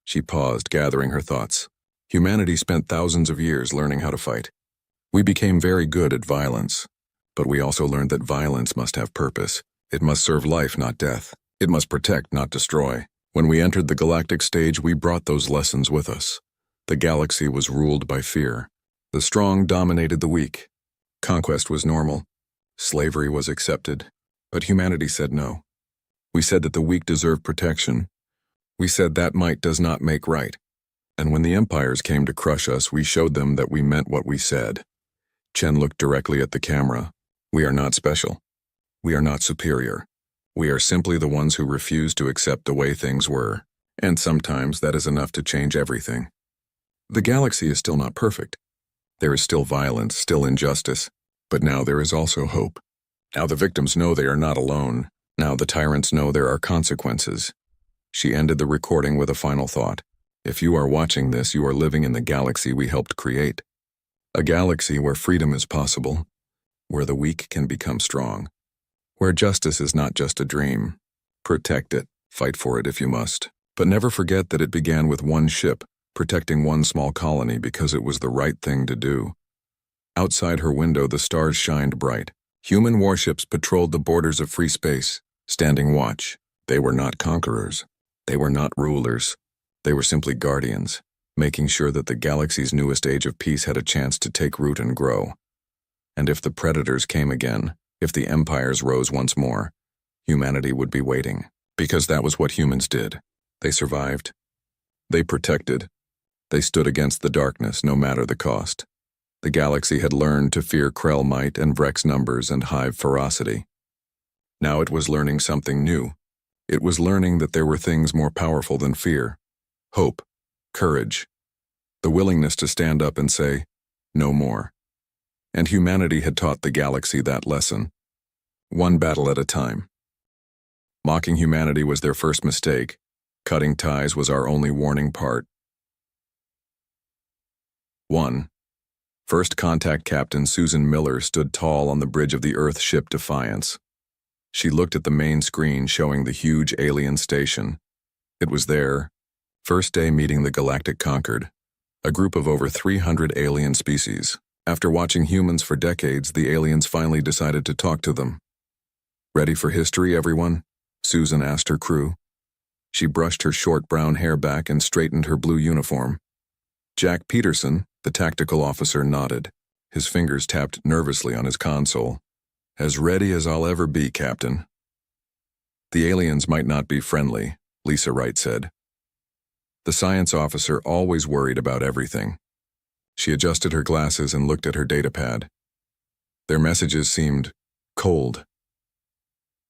She paused, gathering her thoughts. Humanity spent thousands of years learning how to fight. We became very good at violence. But we also learned that violence must have purpose. It must serve life, not death. It must protect, not destroy. When we entered the galactic stage, we brought those lessons with us. The galaxy was ruled by fear. The strong dominated the weak. Conquest was normal. Slavery was accepted. But humanity said no. We said that the weak deserve protection. We said that might does not make right. And when the empires came to crush us, we showed them that we meant what we said. Chen looked directly at the camera. We are not special. We are not superior. We are simply the ones who refuse to accept the way things were. And sometimes that is enough to change everything. The galaxy is still not perfect. There is still violence, still injustice. But now there is also hope. Now the victims know they are not alone. Now the tyrants know there are consequences. She ended the recording with a final thought. If you are watching this, you are living in the galaxy we helped create. A galaxy where freedom is possible, where the weak can become strong, where justice is not just a dream. Protect it, fight for it if you must. But never forget that it began with one ship, protecting one small colony because it was the right thing to do. Outside her window, the stars shined bright. Human warships patrolled the borders of free space, standing watch. They were not conquerors. They were not rulers. They were simply guardians, making sure that the galaxy's newest age of peace had a chance to take root and grow. And if the predators came again, if the empires rose once more, humanity would be waiting, because that was what humans did. They survived. They protected. They stood against the darkness, no matter the cost. The galaxy had learned to fear Krell might and Vrex numbers and Hive ferocity. Now it was learning something new. It was learning that there were things more powerful than fear. Hope, courage, the willingness to stand up and say, no more. And humanity had taught the galaxy that lesson. One battle at a time. Mocking humanity was their first mistake. Cutting ties was our only warning part. 1. First Contact Captain Susan Miller stood tall on the bridge of the Earth ship Defiance. She looked at the main screen showing the huge alien station. It was there, first day meeting the Galactic Conquered. A group of over 300 alien species. After watching humans for decades, the aliens finally decided to talk to them. "Ready for history, everyone?" Susan asked her crew. She brushed her short brown hair back and straightened her blue uniform. Jack Peterson, the tactical officer, nodded. His fingers tapped nervously on his console. "As ready as I'll ever be, Captain." "The aliens might not be friendly," Lisa Wright said. The science officer always worried about everything. She adjusted her glasses and looked at her datapad. Their messages seemed cold.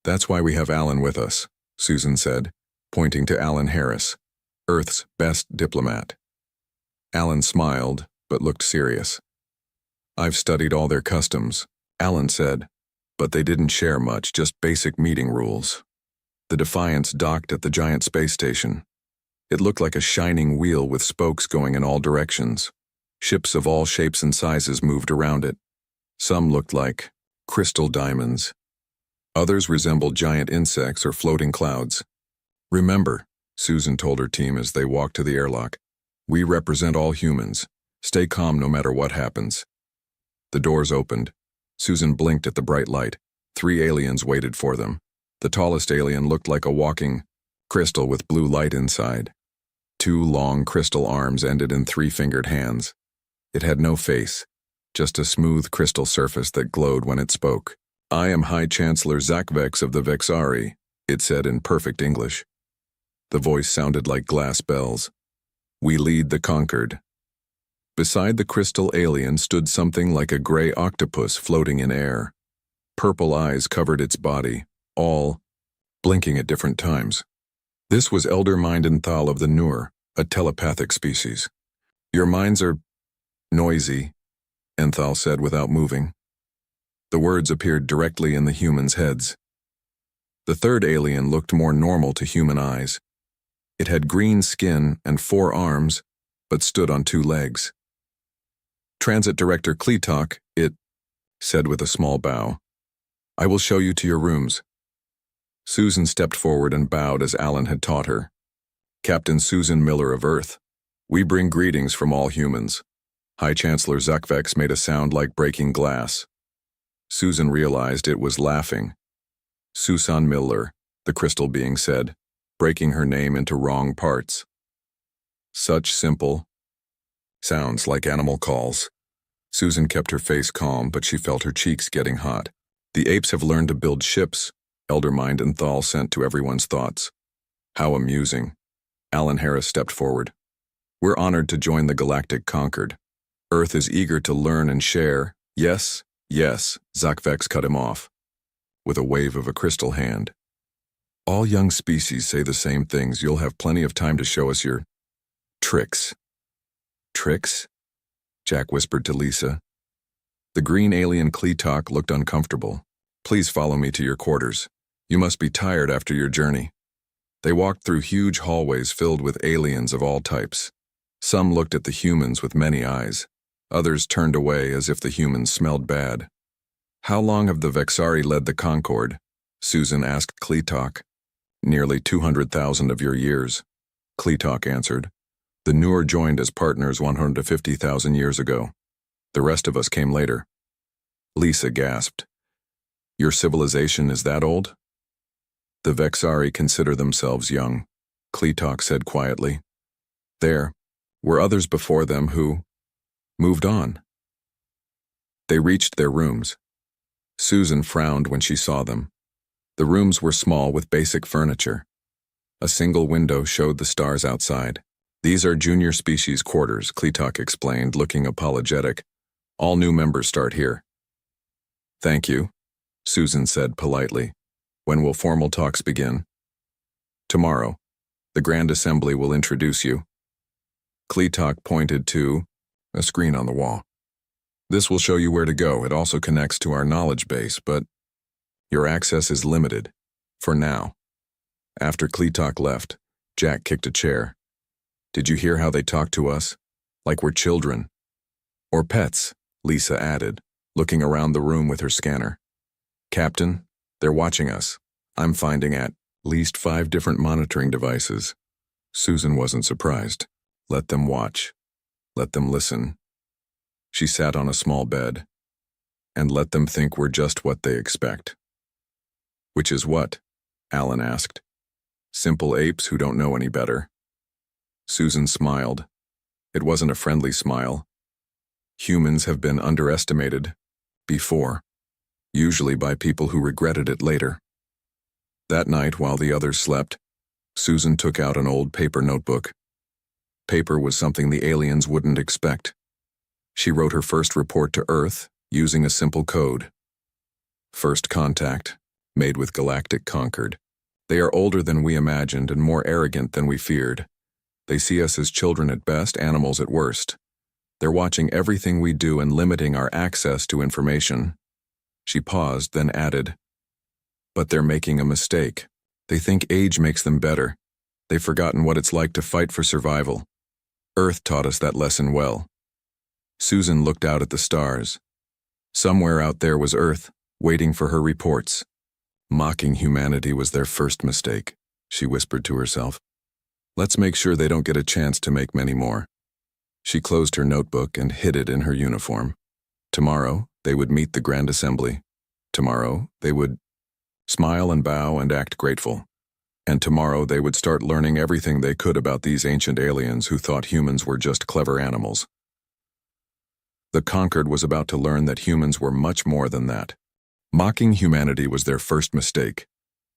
"That's why we have Alan with us," Susan said, pointing to Alan Harris, Earth's best diplomat. Alan smiled, but looked serious. "I've studied all their customs," Alan said, "but they didn't share much, just basic meeting rules." The Defiance docked at the giant space station. It looked like a shining wheel with spokes going in all directions. Ships of all shapes and sizes moved around it. Some looked like crystal diamonds. Others resembled giant insects or floating clouds. "Remember," Susan told her team as they walked to the airlock, "we represent all humans. Stay calm no matter what happens." The doors opened. Susan blinked at the bright light. 3 aliens waited for them. The tallest alien looked like a walking crystal with blue light inside. 2 long crystal arms ended in 3-fingered hands. It had no face, just a smooth crystal surface that glowed when it spoke. "I am High Chancellor Zakvex of the Vexari," it said in perfect English. The voice sounded like glass bells. "We lead the conquered." Beside the crystal alien stood something like a gray octopus floating in air. Purple eyes covered its body, all blinking at different times. This was Elder Mindenthal of the Nur, a telepathic species. "Your minds are noisy," Enthal said without moving. The words appeared directly in the humans' heads. The 3rd alien looked more normal to human eyes. It had green skin and 4 arms, but stood on 2 legs. "Transit Director Kleetok, it said with a small bow. "I will show you to your rooms." Susan stepped forward and bowed as Alan had taught her. "Captain Susan Miller of Earth, we bring greetings from all humans." High Chancellor Zakvex made a sound like breaking glass. Susan realized it was laughing. "Susan Miller," the crystal being said, breaking her name into wrong parts. Such simple sounds like animal calls. Susan kept her face calm, but she felt her cheeks getting hot. "The apes have learned to build ships," Elder Mindenthal sent to everyone's thoughts. "How amusing." Alan Harris stepped forward. "We're honored to join the Galactic Conquered. Earth is eager to learn and share." "Yes, yes," Zakvex cut him off, with a wave of a crystal hand. "All young species say the same things. You'll have plenty of time to show us your tricks." "Tricks?" Jack whispered to Lisa. The green alien Kleetok looked uncomfortable. "Please follow me to your quarters. You must be tired after your journey." They walked through huge hallways filled with aliens of all types. Some looked at the humans with many eyes. Others turned away as if the humans smelled bad. "How long have the Vexari led the Concord?" Susan asked Kleetok. "Nearly 200,000 of your years," Kleetok answered. "The Nur joined as partners 150,000 years ago. The rest of us came later." Lisa gasped. "Your civilization is that old?" "The Vexari consider themselves young," Kleetok said quietly. "There were others before them who moved on." They reached their rooms. Susan frowned when she saw them. The rooms were small with basic furniture. A single window showed the stars outside. "These are junior species quarters," Kleetok explained, looking apologetic. "All new members start here." "Thank you," Susan said politely. "When will formal talks begin?" "Tomorrow. The Grand Assembly will introduce you." Kleetok pointed to a screen on the wall. "This will show you where to go. It also connects to our knowledge base, but your access is limited, for now." After Kleetok left, Jack kicked a chair. "Did you hear how they talk to us? Like we're children." "Or pets," Lisa added, looking around the room with her scanner. "Captain, they're watching us. I'm finding at least 5 different monitoring devices." Susan wasn't surprised. Let them watch. Let them listen. She sat on a small bed. And let them think we're just what they expect. Which is what? Alan asked. Simple apes who don't know any better. Susan smiled. It wasn't a friendly smile. Humans have been underestimated before, usually by people who regretted it later. That night, while the others slept, Susan took out an old paper notebook. Paper was something the aliens wouldn't expect. She wrote her first report to Earth using a simple code. First contact, made with Galactic Concord. They are older than we imagined and more arrogant than we feared. They see us as children at best, animals at worst. They're watching everything we do and limiting our access to information. She paused, then added, but they're making a mistake. They think age makes them better. They've forgotten what it's like to fight for survival. Earth taught us that lesson well. Susan looked out at the stars. Somewhere out there was Earth, waiting for her reports. Mocking humanity was their first mistake, she whispered to herself. Let's make sure they don't get a chance to make many more. She closed her notebook and hid it in her uniform. Tomorrow, they would meet the Grand Assembly. Tomorrow, they would smile and bow and act grateful. And tomorrow, they would start learning everything they could about these ancient aliens who thought humans were just clever animals. The Conquered was about to learn that humans were much more than that. Mocking humanity was their first mistake.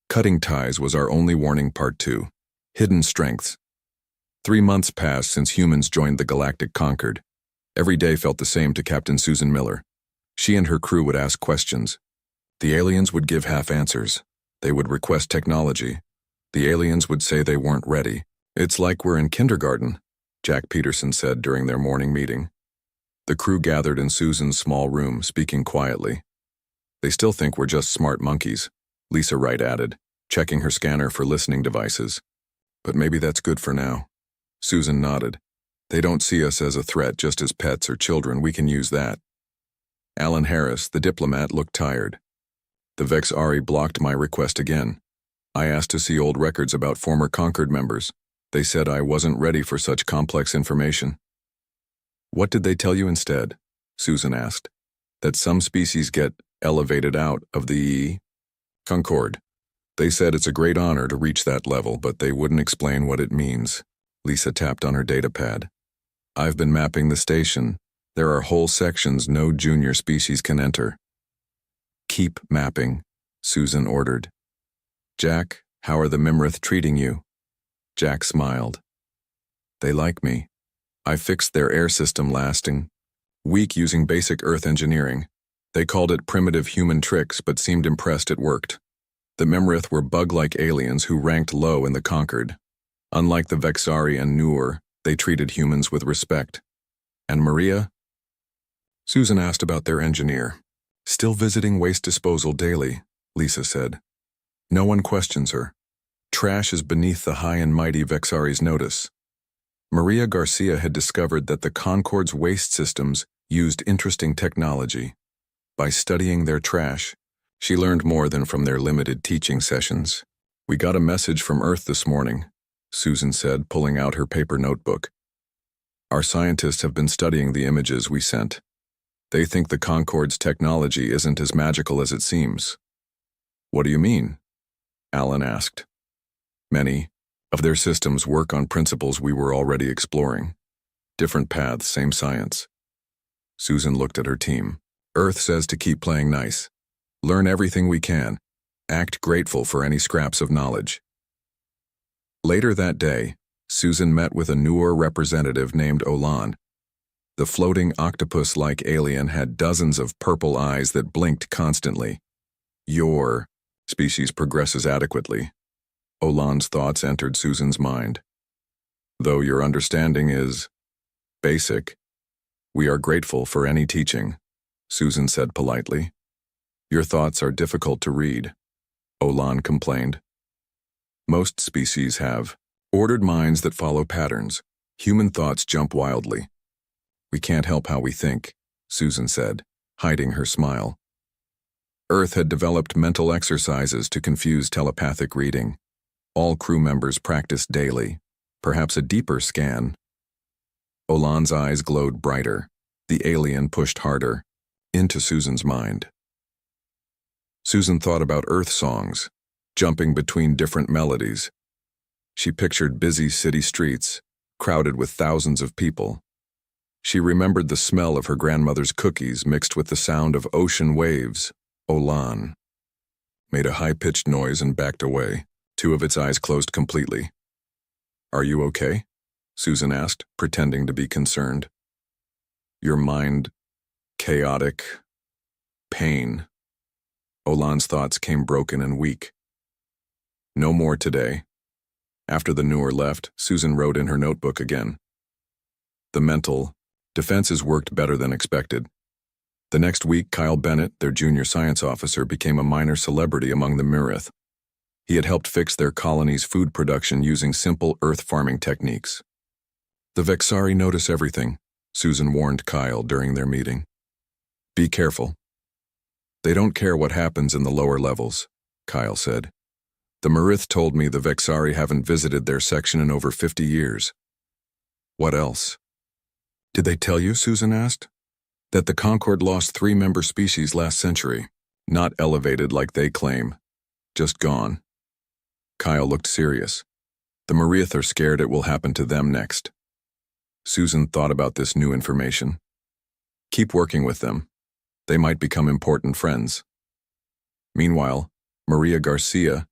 Cutting ties was our only warning. Part 2. Hidden strengths. 3 months passed since humans joined the Galactic Conquered. Every day felt the same to Captain Susan Miller. She and her crew would ask questions. The aliens would give half answers. They would request technology. The aliens would say they weren't ready. It's like we're in kindergarten, Jack Peterson said during their morning meeting. The crew gathered in Susan's small room, speaking quietly. They still think we're just smart monkeys, Lisa Wright added, checking her scanner for listening devices. But maybe that's good for now. Susan nodded. They don't see us as a threat, just as pets or children. We can use that. Alan Harris, the diplomat, looked tired. The Vexari blocked my request again. I asked to see old records about former Conquered members. They said I wasn't ready for such complex information. What did they tell you instead? Susan asked. That some species get elevated out of the Concord. They said it's a great honor to reach that level, but they wouldn't explain what it means. Lisa tapped on her datapad. I've been mapping the station. There are whole sections no junior species can enter. Keep mapping, Susan ordered. Jack, how are the Mimrith treating you? Jack smiled. They like me. I fixed their air system lasting week using basic Earth engineering. They called it primitive human tricks, but seemed impressed it worked. The Mimrith were bug-like aliens who ranked low in the Conquered. Unlike the Vexari and Noor, they treated humans with respect. And Maria? Susan asked about their engineer. Still visiting waste disposal daily, Lisa said. No one questions her. Trash is beneath the high and mighty Vexari's notice. Maria Garcia had discovered that the Concord's waste systems used interesting technology. By studying their trash, she learned more than from their limited teaching sessions. We got a message from Earth this morning, Susan said, pulling out her paper notebook. Our scientists have been studying the images we sent. They think the Concord's technology isn't as magical as it seems. What do you mean? Alan asked. Many of their systems work on principles we were already exploring. Different paths, same science. Susan looked at her team. Earth says to keep playing nice. Learn everything we can. Act grateful for any scraps of knowledge. Later that day, Susan met with a newer representative named Olan. The floating octopus-like alien had dozens of purple eyes that blinked constantly. Your species progresses adequately. Olan's thoughts entered Susan's mind. Though your understanding is basic, we are grateful for any teaching, Susan said politely. Your thoughts are difficult to read, Olan complained. Most species have ordered minds that follow patterns. Human thoughts jump wildly. We can't help how we think, Susan said, hiding her smile. Earth had developed mental exercises to confuse telepathic reading. All crew members practiced daily, perhaps a deeper scan. Olan's eyes glowed brighter. The alien pushed harder, into Susan's mind. Susan thought about Earth songs, jumping between different melodies. She pictured busy city streets, crowded with thousands of people. She remembered the smell of her grandmother's cookies mixed with the sound of ocean waves. Olan made a high-pitched noise and backed away. Two of its eyes closed completely. "Are you okay?" Susan asked, pretending to be concerned. "Your mind, chaotic, pain." Olan's thoughts came broken and weak. "No more today." After the newer left, Susan wrote in her notebook again. The mental defenses worked better than expected. The next week, Kyle Bennett, their junior science officer, became a minor celebrity among the Mirith. He had helped fix their colony's food production using simple earth farming techniques. "The Vexari notice everything," Susan warned Kyle during their meeting. "Be careful." "They don't care what happens in the lower levels," Kyle said. "The Mirith told me the Vexari haven't visited their section in over 50 years. "What else?" "Did they tell you," Susan asked, "that the Concord lost 3 member species last century? Not elevated like they claim. Just gone." Kyle looked serious. "The Mirith are scared it will happen to them next." Susan thought about this new information. "Keep working with them. They might become important friends." Meanwhile, Maria Garcia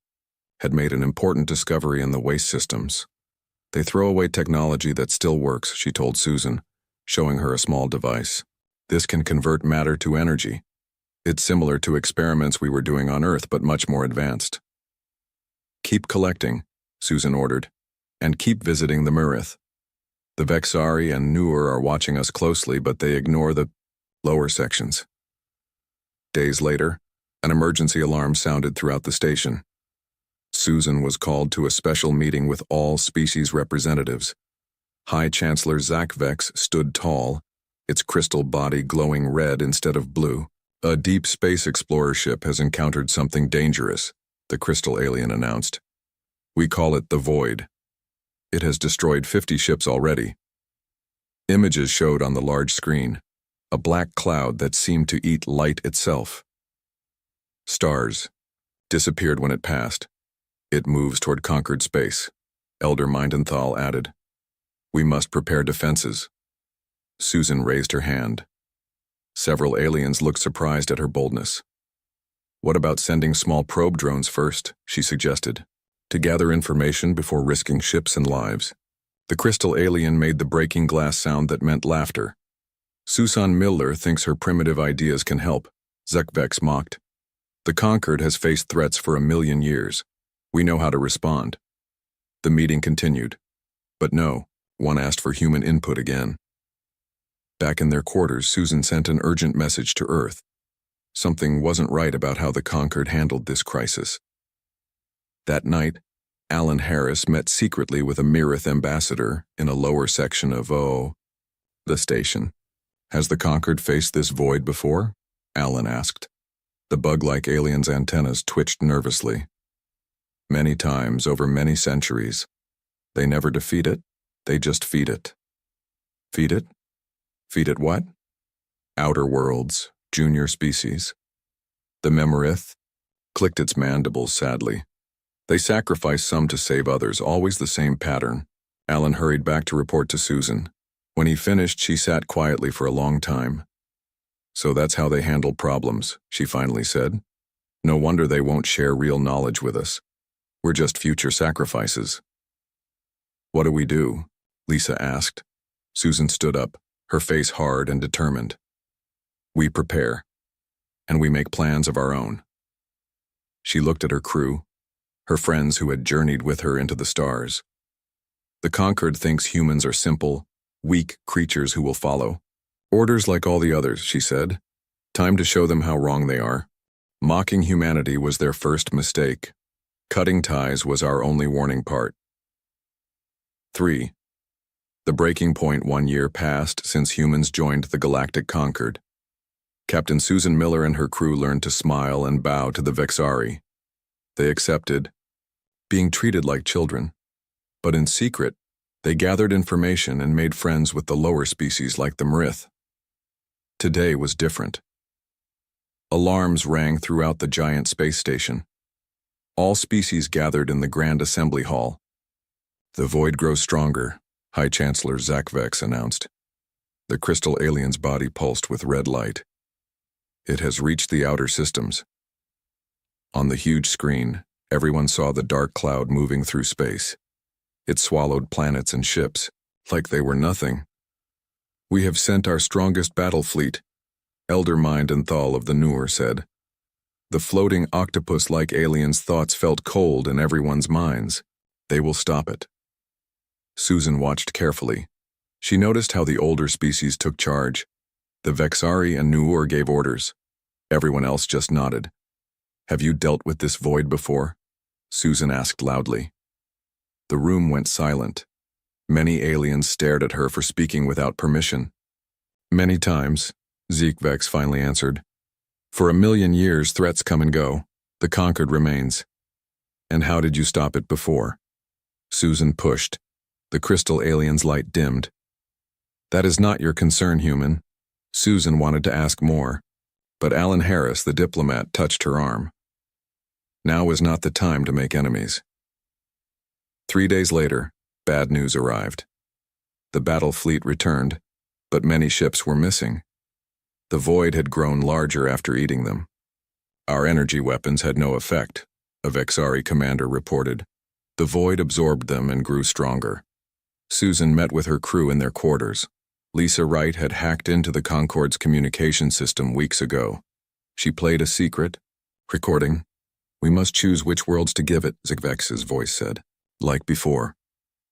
had made an important discovery in the waste systems. "They throw away technology that still works," she told Susan, showing her a small device. "This can convert matter to energy. It's similar to experiments we were doing on Earth, but much more advanced." "Keep collecting," Susan ordered, "and keep visiting the Mirith. The Vexari and Nur are watching us closely, but they ignore the lower sections." Days later, an emergency alarm sounded throughout the station. Susan was called to a special meeting with all species representatives. High Chancellor Zach Vex stood tall, its crystal body glowing red instead of blue. "A deep space explorer ship has encountered something dangerous," the crystal alien announced. "We call it the Void. It has destroyed 50 ships already." Images showed on the large screen, a black cloud that seemed to eat light itself. "Stars disappeared when it passed. It moves toward conquered space," Elder Mindenthal added. "We must prepare defenses." Susan raised her hand. Several aliens looked surprised at her boldness. "What about sending small probe drones first?" she suggested, "to gather information before risking ships and lives." The crystal alien made the breaking glass sound that meant laughter. "Susan Miller thinks her primitive ideas can help," Zekvex mocked. "The Conquered has faced threats for 1,000,000 years. We know how to respond." The meeting continued. But no, one asked for human input again. Back in their quarters, Susan sent an urgent message to Earth. Something wasn't right about how the Conquered handled this crisis. That night, Alan Harris met secretly with a Mirith ambassador in a lower section of the station. "Has the Conquered faced this void before?" Alan asked. The bug-like alien's antennas twitched nervously. "Many times over many centuries. They never defeat it, they just feed it." "Feed it? Feed it what?" "Outer worlds, junior species." The Memorith clicked its mandibles sadly. "They sacrifice some to save others, always the same pattern." Alan hurried back to report to Susan. When he finished, she sat quietly for a long time. "So that's how they handle problems," she finally said. "No wonder they won't share real knowledge with us. We're just future sacrifices." "What do we do?" Lisa asked. Susan stood up, her face hard and determined. "We prepare, and we make plans of our own." She looked at her crew, her friends who had journeyed with her into the stars. "The Conquered thinks humans are simple, weak creatures who will follow orders like all the others," she said. "Time to show them how wrong they are. Mocking humanity was their first mistake. Cutting ties was our only warning part." 3. The breaking point 1 year passed since humans joined the Galactic Conquered. Captain Susan Miller and her crew learned to smile and bow to the Vexari. They accepted being treated like children, but in secret, They gathered information and made friends with the lower species like the Marith. Today was different. Alarms rang throughout the giant space station. All species gathered in the Grand Assembly Hall. The void grows stronger, High Chancellor Zach Vex announced. The crystal alien's body pulsed with red light. It has reached the outer systems. On the huge screen, everyone saw the dark cloud moving through space. It swallowed planets and ships, like they were nothing. We have sent our strongest battle fleet, Elder Mind and Thal of the Noor said. The floating octopus-like aliens' thoughts felt cold in everyone's minds. They will stop it. Susan watched carefully. She noticed how the older species took charge. The Vexari and Noor gave orders. Everyone else just nodded. Have you dealt with this void before? Susan asked loudly. The room went silent. Many aliens stared at her for speaking without permission. Many times, Zeke Vex finally answered. For 1,000,000 years, threats come and go. The conquered remains. And how did you stop it before? Susan pushed. The crystal alien's light dimmed. That is not your concern, human. Susan wanted to ask more, but Alan Harris, the diplomat, touched her arm. Now was not the time to make enemies. 3 days later, bad news arrived. The battle fleet returned, but many ships were missing. The void had grown larger after eating them. Our energy weapons had no effect, a Vexari commander reported. The void absorbed them and grew stronger. Susan met with her crew in their quarters. Lisa Wright had hacked into the Concorde's communication system weeks ago. She played a secret recording. We must choose which worlds to give it, Zigvex's voice said. Like before.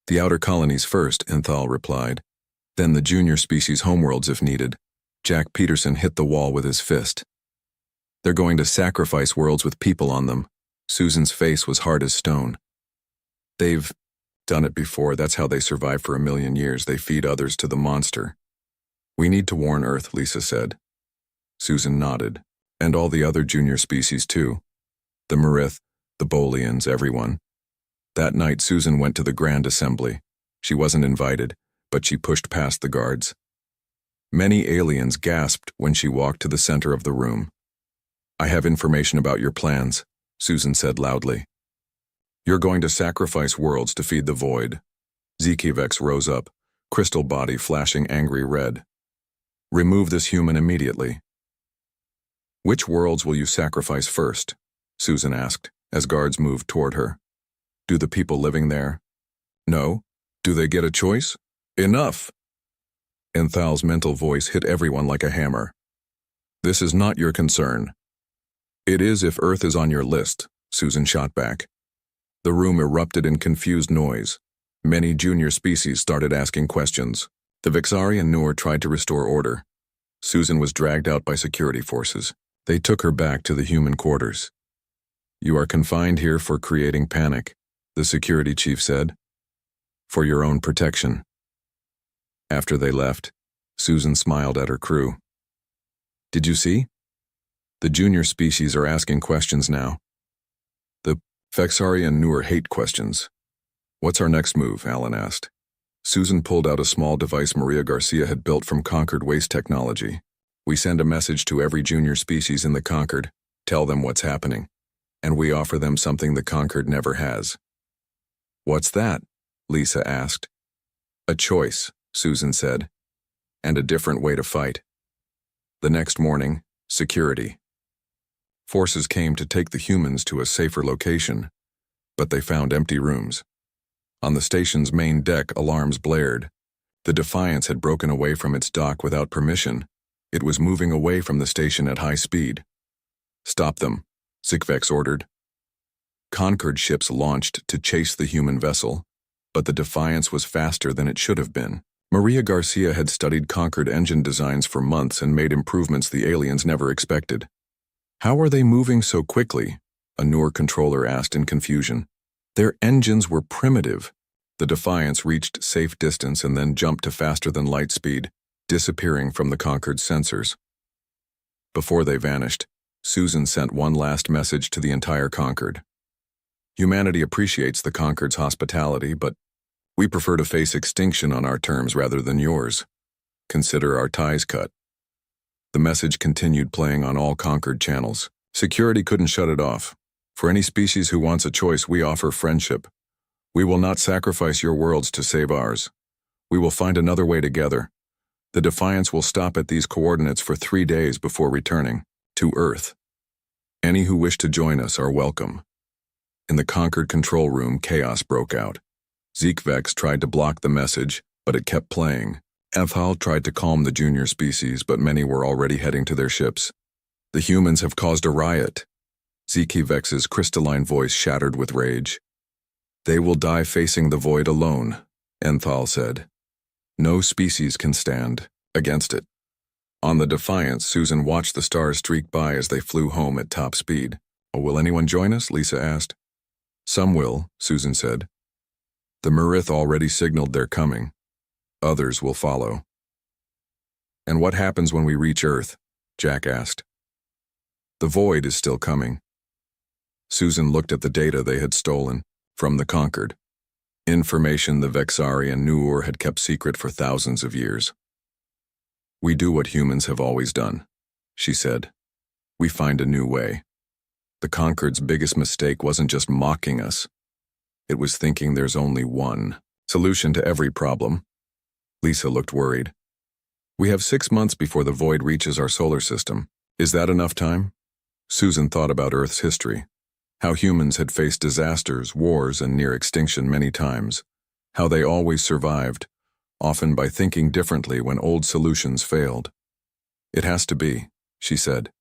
The outer colonies first, Enthal replied. Then the junior species homeworlds if needed. Jack Peterson hit the wall with his fist. They're going to sacrifice worlds with people on them. Susan's face was hard as stone. They've done it before. That's how they survive for 1,000,000 years. They feed others to the monster. We need to warn Earth, Lisa said. Susan nodded. And all the other junior species too. The Marith, the Bolians, everyone. That night Susan went to the Grand Assembly. She wasn't invited, but she pushed past the guards. Many aliens gasped when she walked to the center of the room. I have information about your plans, Susan said loudly. You're going to sacrifice worlds to feed the void. Zekivex rose up, crystal body flashing angry red. Remove this human immediately. Which worlds will you sacrifice first? Susan asked, as guards moved toward her. Do the people living there? No. Do they get a choice? Enough! Enthal's mental voice hit everyone like a hammer. This is not your concern. It is if Earth is on your list, Susan shot back. The room erupted in confused noise. Many junior species started asking questions. The Vexari and Noor tried to restore order. Susan was dragged out by security forces. They took her back to the human quarters. You are confined here for creating panic, the security chief said. For your own protection. After they left, Susan smiled at her crew. Did you see? The junior species are asking questions now. The Vexari and Noor hate questions. What's our next move? Alan asked. Susan pulled out a small device Maria Garcia had built from Concord waste technology. We send a message to every junior species in the Concord, tell them what's happening, and we offer them something the Concord never has. What's that? Lisa asked. A choice, Susan said, and a different way to fight. The next morning, security. Forces came to take the humans to a safer location, but they found empty rooms. On the station's main deck, alarms blared. The Defiance had broken away from its dock without permission. It was moving away from the station at high speed. Stop them, Zikvex ordered. Concord ships launched to chase the human vessel, but the Defiance was faster than it should have been. Maria Garcia had studied Concord engine designs for months and made improvements the aliens never expected. How are they moving so quickly? A Noor controller asked in confusion. Their engines were primitive. The Defiance reached safe distance and then jumped to faster than light speed, disappearing from the Concord's sensors. Before they vanished, Susan sent one last message to the entire Concord. Humanity appreciates the Concord's hospitality, but We prefer to face extinction on our terms rather than yours. Consider our ties cut." The message continued playing on all Concord channels. Security couldn't shut it off. "For any species who wants a choice, we offer friendship. We will not sacrifice your worlds to save ours. We will find another way together. The Defiance will stop at these coordinates for 3 days before returning to Earth. Any who wish to join us are welcome." In the Concord control room, chaos broke out. Vex tried to block the message, but it kept playing. HFY tried to calm the junior species, but many were already heading to their ships. "The humans have caused a riot." Vex's crystalline voice shattered with rage. "They will die facing the void alone," Enthal said. "No species can stand against it." On the Defiance, Susan watched the stars streak by as they flew home at top speed. "Oh, will anyone join us?" Lisa asked. "Some will," Susan said. "The Marith already signaled they're coming. Others will follow." "And what happens when we reach Earth?" Jack asked. "The void is still coming." Susan looked at the data they had stolen from the Concord. Information the Vexari and Nuur had kept secret for thousands of years. "We do what humans have always done," she said. "We find a new way. The Concord's biggest mistake wasn't just mocking us. It was thinking there's only one solution to every problem." Lisa looked worried. "We have 6 months before the void reaches our solar system. Is that enough time?" Susan thought about Earth's history. How humans had faced disasters, wars, and near extinction many times. How they always survived, often by thinking differently when old solutions failed. "It has to be," she said.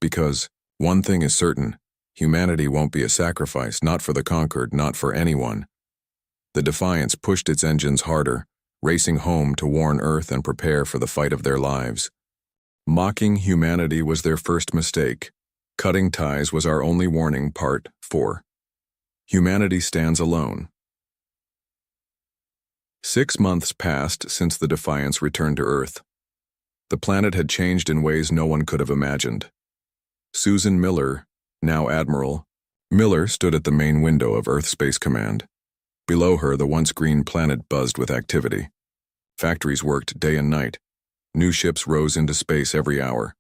"Because one thing is certain, humanity won't be a sacrifice, not for the Conquered, not for anyone." The Defiance pushed its engines harder, racing home to warn Earth and prepare for the fight of their lives. Mocking humanity was their first mistake. Cutting ties was our only warning. Part 4. Humanity stands alone. 6 months passed since the Defiance returned to Earth. The planet had changed in ways no one could have imagined. Susan Miller, now Admiral Miller, stood at the main window of Earth Space Command. Below her, the once green planet buzzed with activity. Factories worked day and night. New ships rose into space every hour.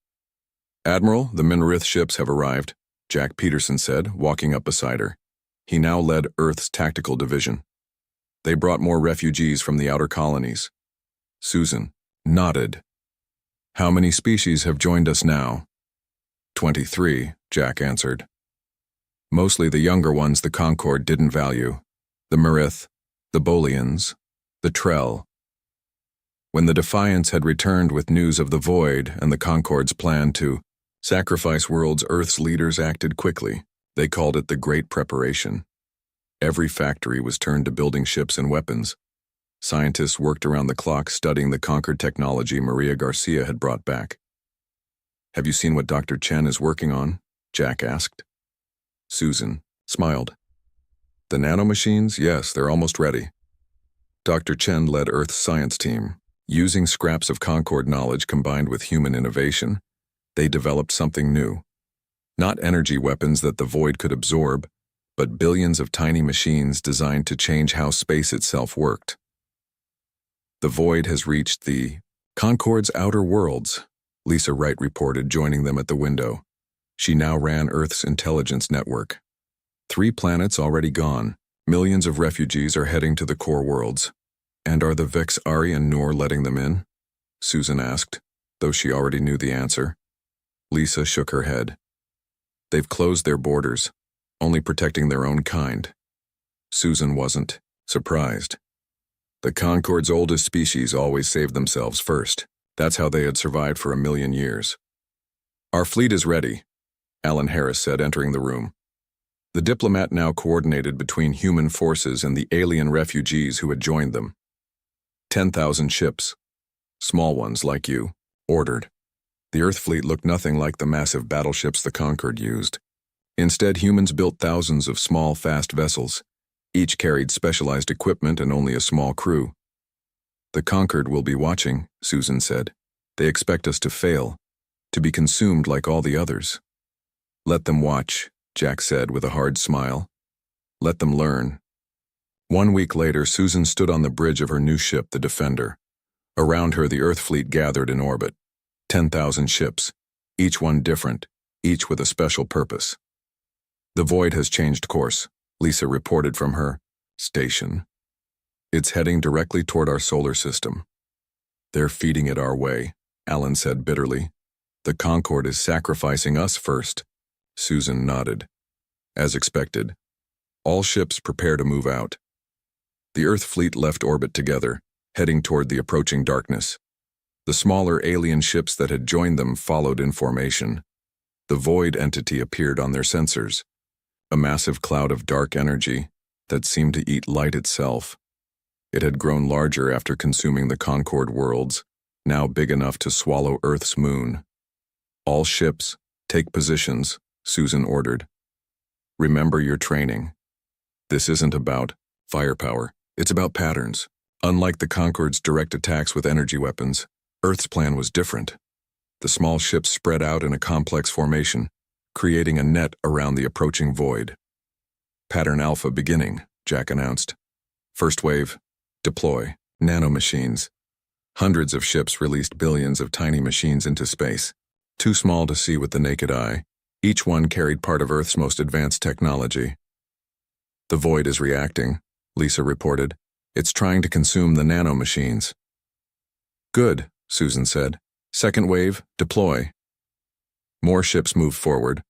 "Admiral, the Minarith ships have arrived," Jack Peterson said, walking up beside her. He now led Earth's tactical division. "They brought more refugees from the outer colonies." Susan nodded. "How many species have joined us now?" 23, Jack answered. "Mostly the younger ones the Concord didn't value. The Marith, the Bolians, the Trell." When the Defiance had returned with news of the Void and the Concord's plan to sacrifice worlds, Earth's leaders acted quickly. They called it the Great Preparation. Every factory was turned to building ships and weapons. Scientists worked around the clock studying the Concord technology Maria Garcia had brought back. "Have you seen what Dr. Chen is working on?" Jack asked. Susan smiled. "The nanomachines? Yes, they're almost ready." Dr. Chen led Earth's science team. Using scraps of Concord knowledge combined with human innovation, they developed something new. Not energy weapons that the Void could absorb, but billions of tiny machines designed to change how space itself worked. "The Void has reached the Concord's outer worlds," Lisa Wright reported, joining them at the window. She now ran Earth's intelligence network. 3 planets already gone. Millions of refugees are heading to the core worlds. "And are the Vexari and Noor letting them in?" Susan asked, though she already knew the answer. Lisa shook her head. "They've closed their borders, only protecting their own kind." Susan wasn't surprised. The Concord's oldest species always saved themselves first. That's how they had survived for 1,000,000 years. "Our fleet is ready," Alan Harris said, entering the room. The diplomat now coordinated between human forces and the alien refugees who had joined them. 10,000 ships, small ones like you, ordered. The Earth fleet looked nothing like the massive battleships the Concord used. Instead, humans built thousands of small, fast vessels. Each carried specialized equipment and only a small crew. "The Concord will be watching," Susan said. "They expect us to fail, to be consumed like all the others." "Let them watch," Jack said with a hard smile. "Let them learn." 1 week later, Susan stood on the bridge of her new ship, the Defender. Around her, the Earth fleet gathered in orbit. 10,000 ships, each one different, each with a special purpose. The Void has changed course, Lisa reported from her station. It's heading directly toward our solar system. They're feeding it our way, Alan said bitterly. The Concorde is sacrificing us first. Susan nodded. As expected, all ships prepare to move out. The Earth fleet left orbit together, heading toward the approaching darkness. The smaller alien ships that had joined them followed in formation. The Void entity appeared on their sensors, a massive cloud of dark energy that seemed to eat light itself. It had grown larger after consuming the Concorde worlds, now big enough to swallow Earth's moon. All ships, take positions, Susan ordered. Remember your training. This isn't about firepower, it's about patterns. Unlike the Concorde's direct attacks with energy weapons, Earth's plan was different. The small ships spread out in a complex formation, creating a net around the approaching Void. Pattern Alpha beginning, Jack announced. First wave, deploy, nanomachines. Hundreds of ships released billions of tiny machines into space, too small to see with the naked eye. Each one carried part of Earth's most advanced technology. The Void is reacting, Lisa reported. It's trying to consume the nanomachines. Good, Susan said. Second wave, deploy. More ships moved forward,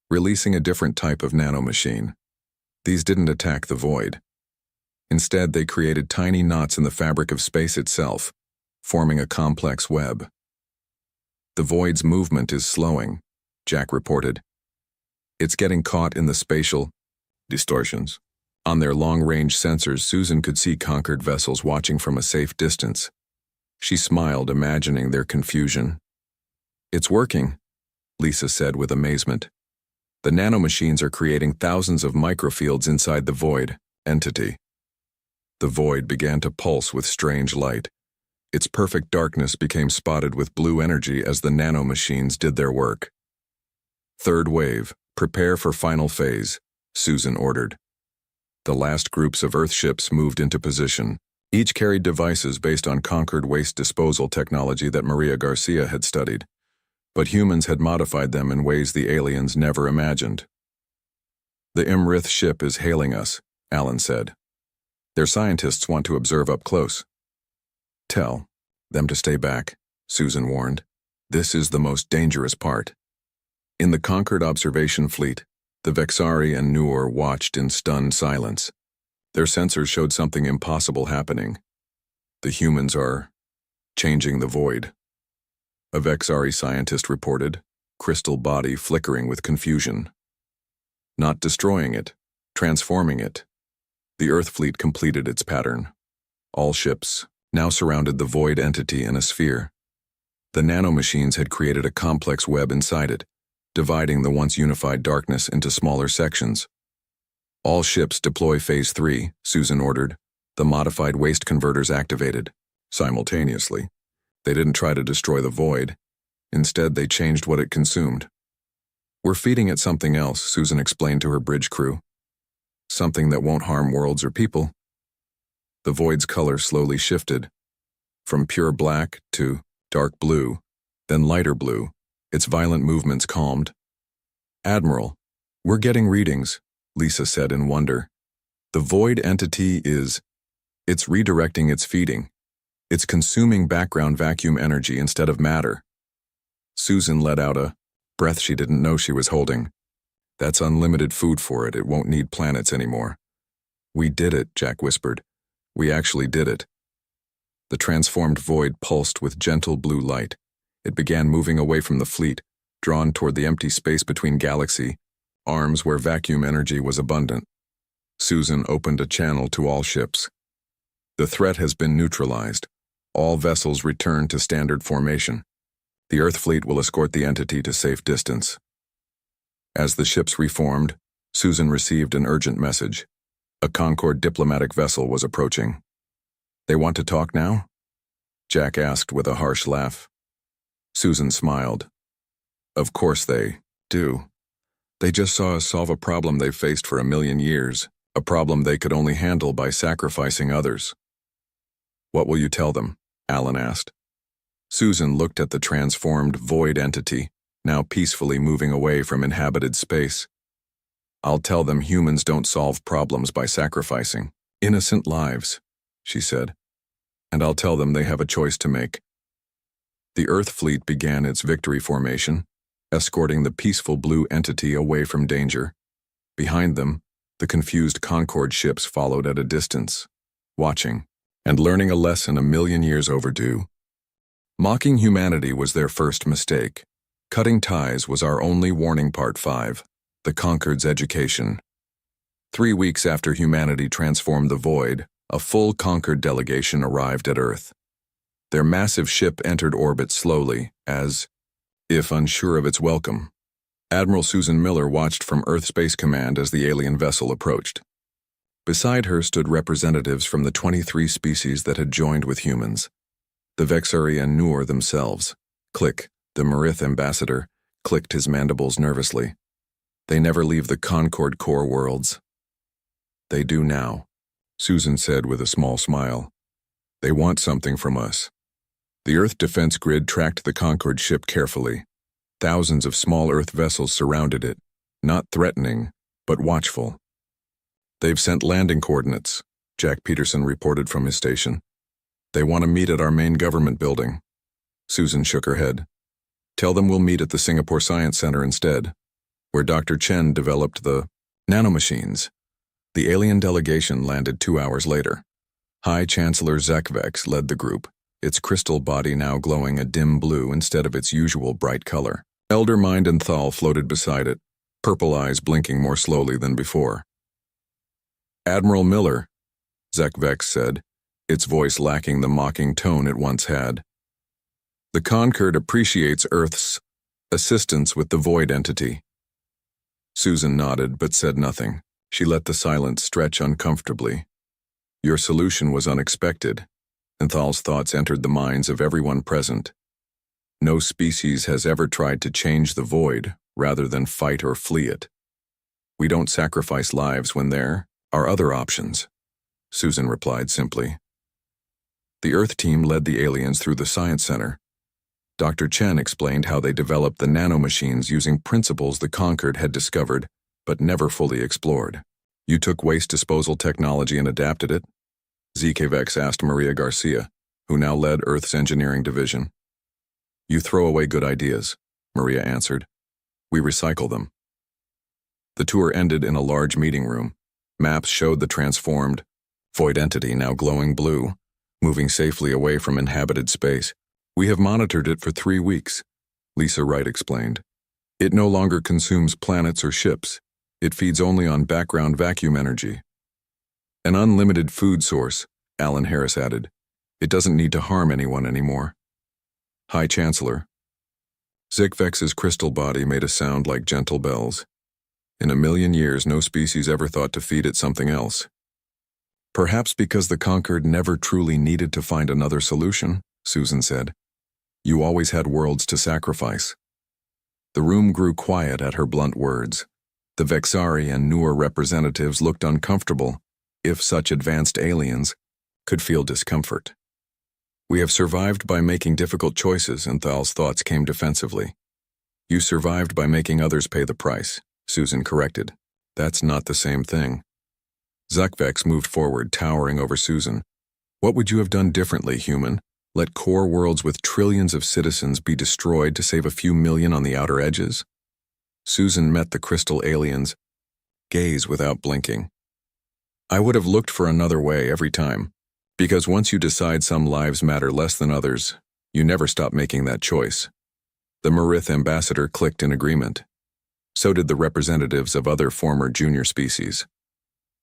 releasing a different type of nanomachine. These didn't attack the Void. Instead, they created tiny knots in the fabric of space itself, forming a complex web. The Void's movement is slowing, Jack reported. It's getting caught in the spatial distortions. On their long-range sensors, Susan could see conquered vessels watching from a safe distance. She smiled, imagining their confusion. It's working, Lisa said with amazement. The nanomachines are creating thousands of microfields inside the Void entity. The Void began to pulse with strange light. Its perfect darkness became spotted with blue energy as the nanomachines did their work. Third wave, prepare for final phase, Susan ordered. The last groups of Earth ships moved into position. Each carried devices based on Concord waste disposal technology that Maria Garcia had studied, but humans had modified them in ways the aliens never imagined. The Imrith ship is hailing us, Alan said. Their scientists want to observe up close. Tell them to stay back, Susan warned. This is the most dangerous part. In the Concord observation fleet, the Vexari and Noor watched in stunned silence. Their sensors showed something impossible happening. The humans are changing the Void. A Vexari scientist reported, crystal body flickering with confusion. Not destroying it, transforming it. The Earth fleet completed its pattern. All ships now surrounded the Void entity in a sphere. The nanomachines had created a complex web inside it, dividing the once unified darkness into smaller sections. All ships deploy Phase 3, Susan ordered. The modified waste converters activated. Simultaneously, they didn't try to destroy the Void. Instead, they changed what it consumed. We're feeding it something else, Susan explained to her bridge crew. Something that won't harm worlds or people. The Void's color slowly shifted, from pure black to dark blue, then lighter blue. Its violent movements calmed. Admiral, we're getting readings, Lisa said in wonder. The Void entity it's redirecting its feeding. It's consuming background vacuum energy instead of matter. Susan let out a breath she didn't know she was holding. That's unlimited food for it. It won't need planets anymore. We did it, Jack whispered. We actually did it. The transformed Void pulsed with gentle blue light. It began moving away from the fleet, drawn toward the empty space between galaxy arms where vacuum energy was abundant. Susan opened a channel to all ships. The threat has been neutralized. All vessels return to standard formation. The Earth fleet will escort the entity to safe distance. As the ships reformed, Susan received an urgent message. A Concorde diplomatic vessel was approaching. They want to talk now? Jack asked with a harsh laugh. Susan smiled. Of course they do. They just saw us solve a problem they've faced for 1,000,000 years. a problem they could only handle by sacrificing others. "What will you tell them?" Alan asked. Susan looked at the transformed void entity, now peacefully moving away from inhabited space. "I'll tell them humans don't solve problems by sacrificing innocent lives," she said. "And I'll tell them they have a choice to make." The Earth fleet began its victory formation, escorting the peaceful blue entity away from danger. Behind them, the confused Concord ships followed at a distance, watching and learning a lesson 1,000,000 years overdue. Mocking humanity was their first mistake. Cutting ties was our only warning. Part 5, The Concord's Education. 3 weeks after humanity transformed the void, a full Concord delegation arrived at Earth. Their massive ship entered orbit slowly, as if unsure of its welcome. Admiral Susan Miller watched from Earth Space Command as the alien vessel approached. Beside her stood representatives from the 23 species that had joined with humans. The Vexari and Noor themselves. Click, the Marith ambassador, clicked his mandibles nervously. They never leave the Concord core worlds. "They do now," Susan said with a small smile. "They want something from us." The Earth defense grid tracked the Concord ship carefully. Thousands of small Earth vessels surrounded it, not threatening, but watchful. "They've sent landing coordinates," Jack Peterson reported from his station. "They want to meet at our main government building." Susan shook her head. "Tell them we'll meet at the Singapore Science Center instead, where Dr. Chen developed the nanomachines." The alien delegation landed 2 hours later. High Chancellor Zekvex led the group, its crystal body now glowing a dim blue instead of its usual bright color. Elder Mind and Thal floated beside it, purple eyes blinking more slowly than before. "Admiral Miller," Zekvex said, its voice lacking the mocking tone it once had. "The Concord appreciates Earth's assistance with the void entity." Susan nodded but said nothing. She let the silence stretch uncomfortably. "Your solution was unexpected," and Thal's thoughts entered the minds of everyone present. "No species has ever tried to change the void rather than fight or flee it. We don't sacrifice lives when there are other options," Susan replied simply. The Earth team led the aliens through the Science Center. Dr. Chen explained how they developed the nanomachines using principles the Concord had discovered but never fully explored. "You took waste disposal technology and adapted it?" ZKVX asked Maria Garcia, who now led Earth's engineering division. "You throw away good ideas," Maria answered. "We recycle them." The tour ended in a large meeting room. Maps showed the transformed void entity, now glowing blue, moving safely away from inhabited space. "We have monitored it for 3 weeks," Lisa Wright explained. "It no longer consumes planets or ships. It feeds only on background vacuum energy." "An unlimited food source," Alan Harris added. "It doesn't need to harm anyone anymore." "High Chancellor." Zekvex's crystal body made a sound like gentle bells. "In 1,000,000 years, no species ever thought to feed it something else. Perhaps because the Concord never truly needed to find another solution," Susan said. "You always had worlds to sacrifice." The room grew quiet at her blunt words. The Vexari and Noor representatives looked uncomfortable, if such advanced aliens could feel discomfort. "We have survived by making difficult choices," and Thal's thoughts came defensively. "You survived by making others pay the price," Susan corrected. "That's not the same thing." Zekvex moved forward, towering over Susan. "What would you have done differently, human? Let core worlds with trillions of citizens be destroyed to save a few million on the outer edges?" Susan met the crystal alien's gaze without blinking. "I would have looked for another way every time, because once you decide some lives matter less than others, you never stop making that choice." The Marith ambassador clicked in agreement. So did the representatives of other former junior species.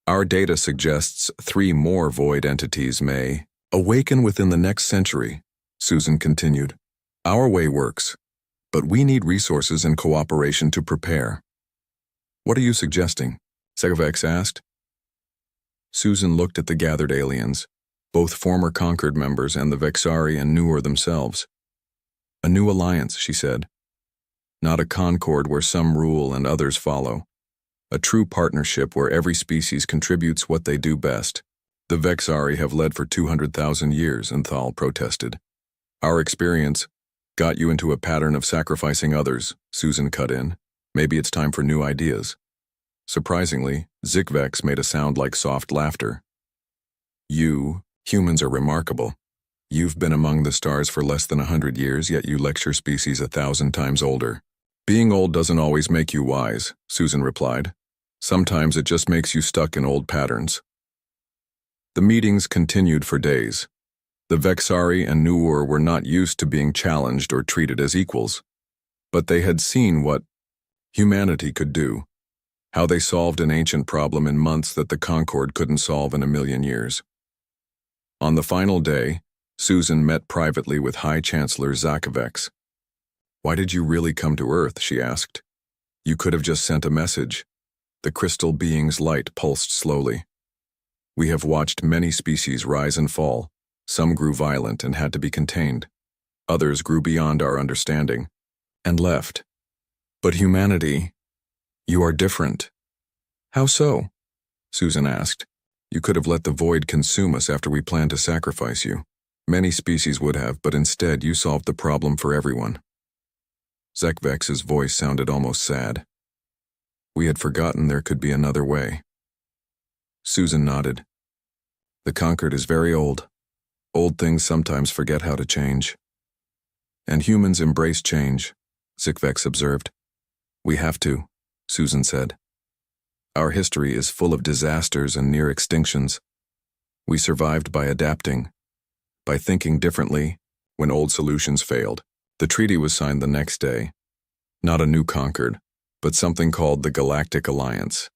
"Our data suggests 3 more void entities may awaken within the next century," Susan continued. "Our way works, but we need resources and cooperation to prepare." "What are you suggesting?" Zekvex asked. Susan looked at the gathered aliens, both former Concord members and the Vexari and Noor themselves. "A new alliance," she said. "Not a concord where some rule and others follow. A true partnership where every species contributes what they do best. The Vexari have led for 200,000 years, Enthal protested. Our experience got you into a pattern of sacrificing others, Susan cut in. Maybe it's time for new ideas. Surprisingly, Zikvex made a sound like soft laughter. You, humans are remarkable. You've been among the stars for less than 100 years, yet you lecture species 1,000 times older. Being old doesn't always make you wise, Susan replied. Sometimes it just makes you stuck in old patterns. The meetings continued for days. The Vexari and Nuur were not used to being challenged or treated as equals. But they had seen what humanity could do, how they solved an ancient problem in months that the Concord couldn't solve in 1,000,000 years. On the final day, Susan met privately with High Chancellor Zakvex. "Why did you really come to Earth?" she asked. "You could have just sent a message." The crystal being's light pulsed slowly. "We have watched many species rise and fall. Some grew violent and had to be contained. Others grew beyond our understanding and left. But humanity, you are different." "How so?" Susan asked. "You could have let the void consume us after we planned to sacrifice you. Many species would have, but instead you solved the problem for everyone." Zekvex's voice sounded almost sad. "We had forgotten there could be another way." Susan nodded. "The Concord is very old. Old things sometimes forget how to change. And humans embrace change," Zikvex observed. "We have to," Susan said. "Our history is full of disasters and near extinctions. We survived by adapting, by thinking differently when old solutions failed." The treaty was signed the next day. Not a new Concord, but something called the Galactic Alliance.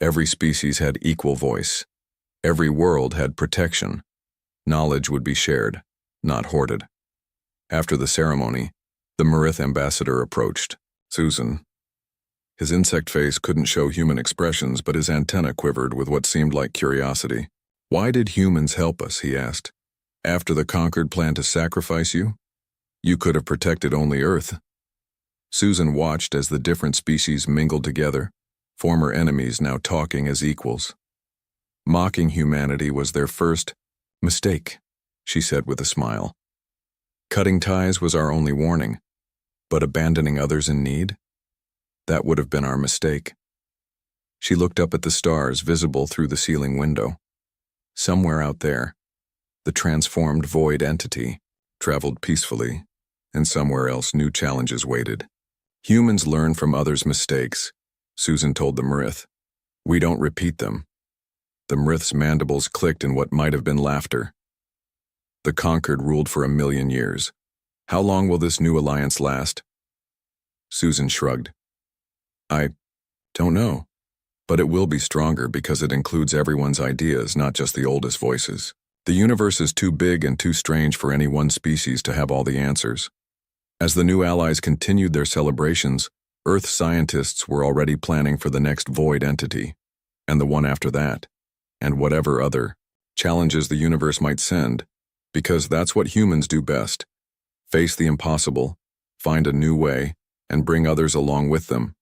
Every species had equal voice. Every world had protection. Knowledge would be shared, not hoarded. After the ceremony, the Marith ambassador approached Susan. His insect face couldn't show human expressions, but his antenna quivered with what seemed like curiosity. "Why did humans help us?" he asked. "After the Concord planned to sacrifice you? You could have protected only Earth." Susan watched as the different species mingled together, former enemies now talking as equals. Mocking humanity was their first mistake, she said with a smile. Cutting ties was our only warning, but abandoning others in need? That would have been our mistake. She looked up at the stars visible through the ceiling window. Somewhere out there, the transformed void entity traveled peacefully, and somewhere else new challenges waited. "Humans learn from others' mistakes," Susan told the Marith. "We don't repeat them." The Marith's mandibles clicked in what might have been laughter. The Concord ruled for 1,000,000 years. How long will this new alliance last? Susan shrugged. "I don't know, but it will be stronger because it includes everyone's ideas, not just the oldest voices. The universe is too big and too strange for any one species to have all the answers." As the new allies continued their celebrations, Earth scientists were already planning for the next void entity, and the one after that, and whatever other challenges the universe might send, because that's what humans do best: face the impossible, find a new way, and bring others along with them.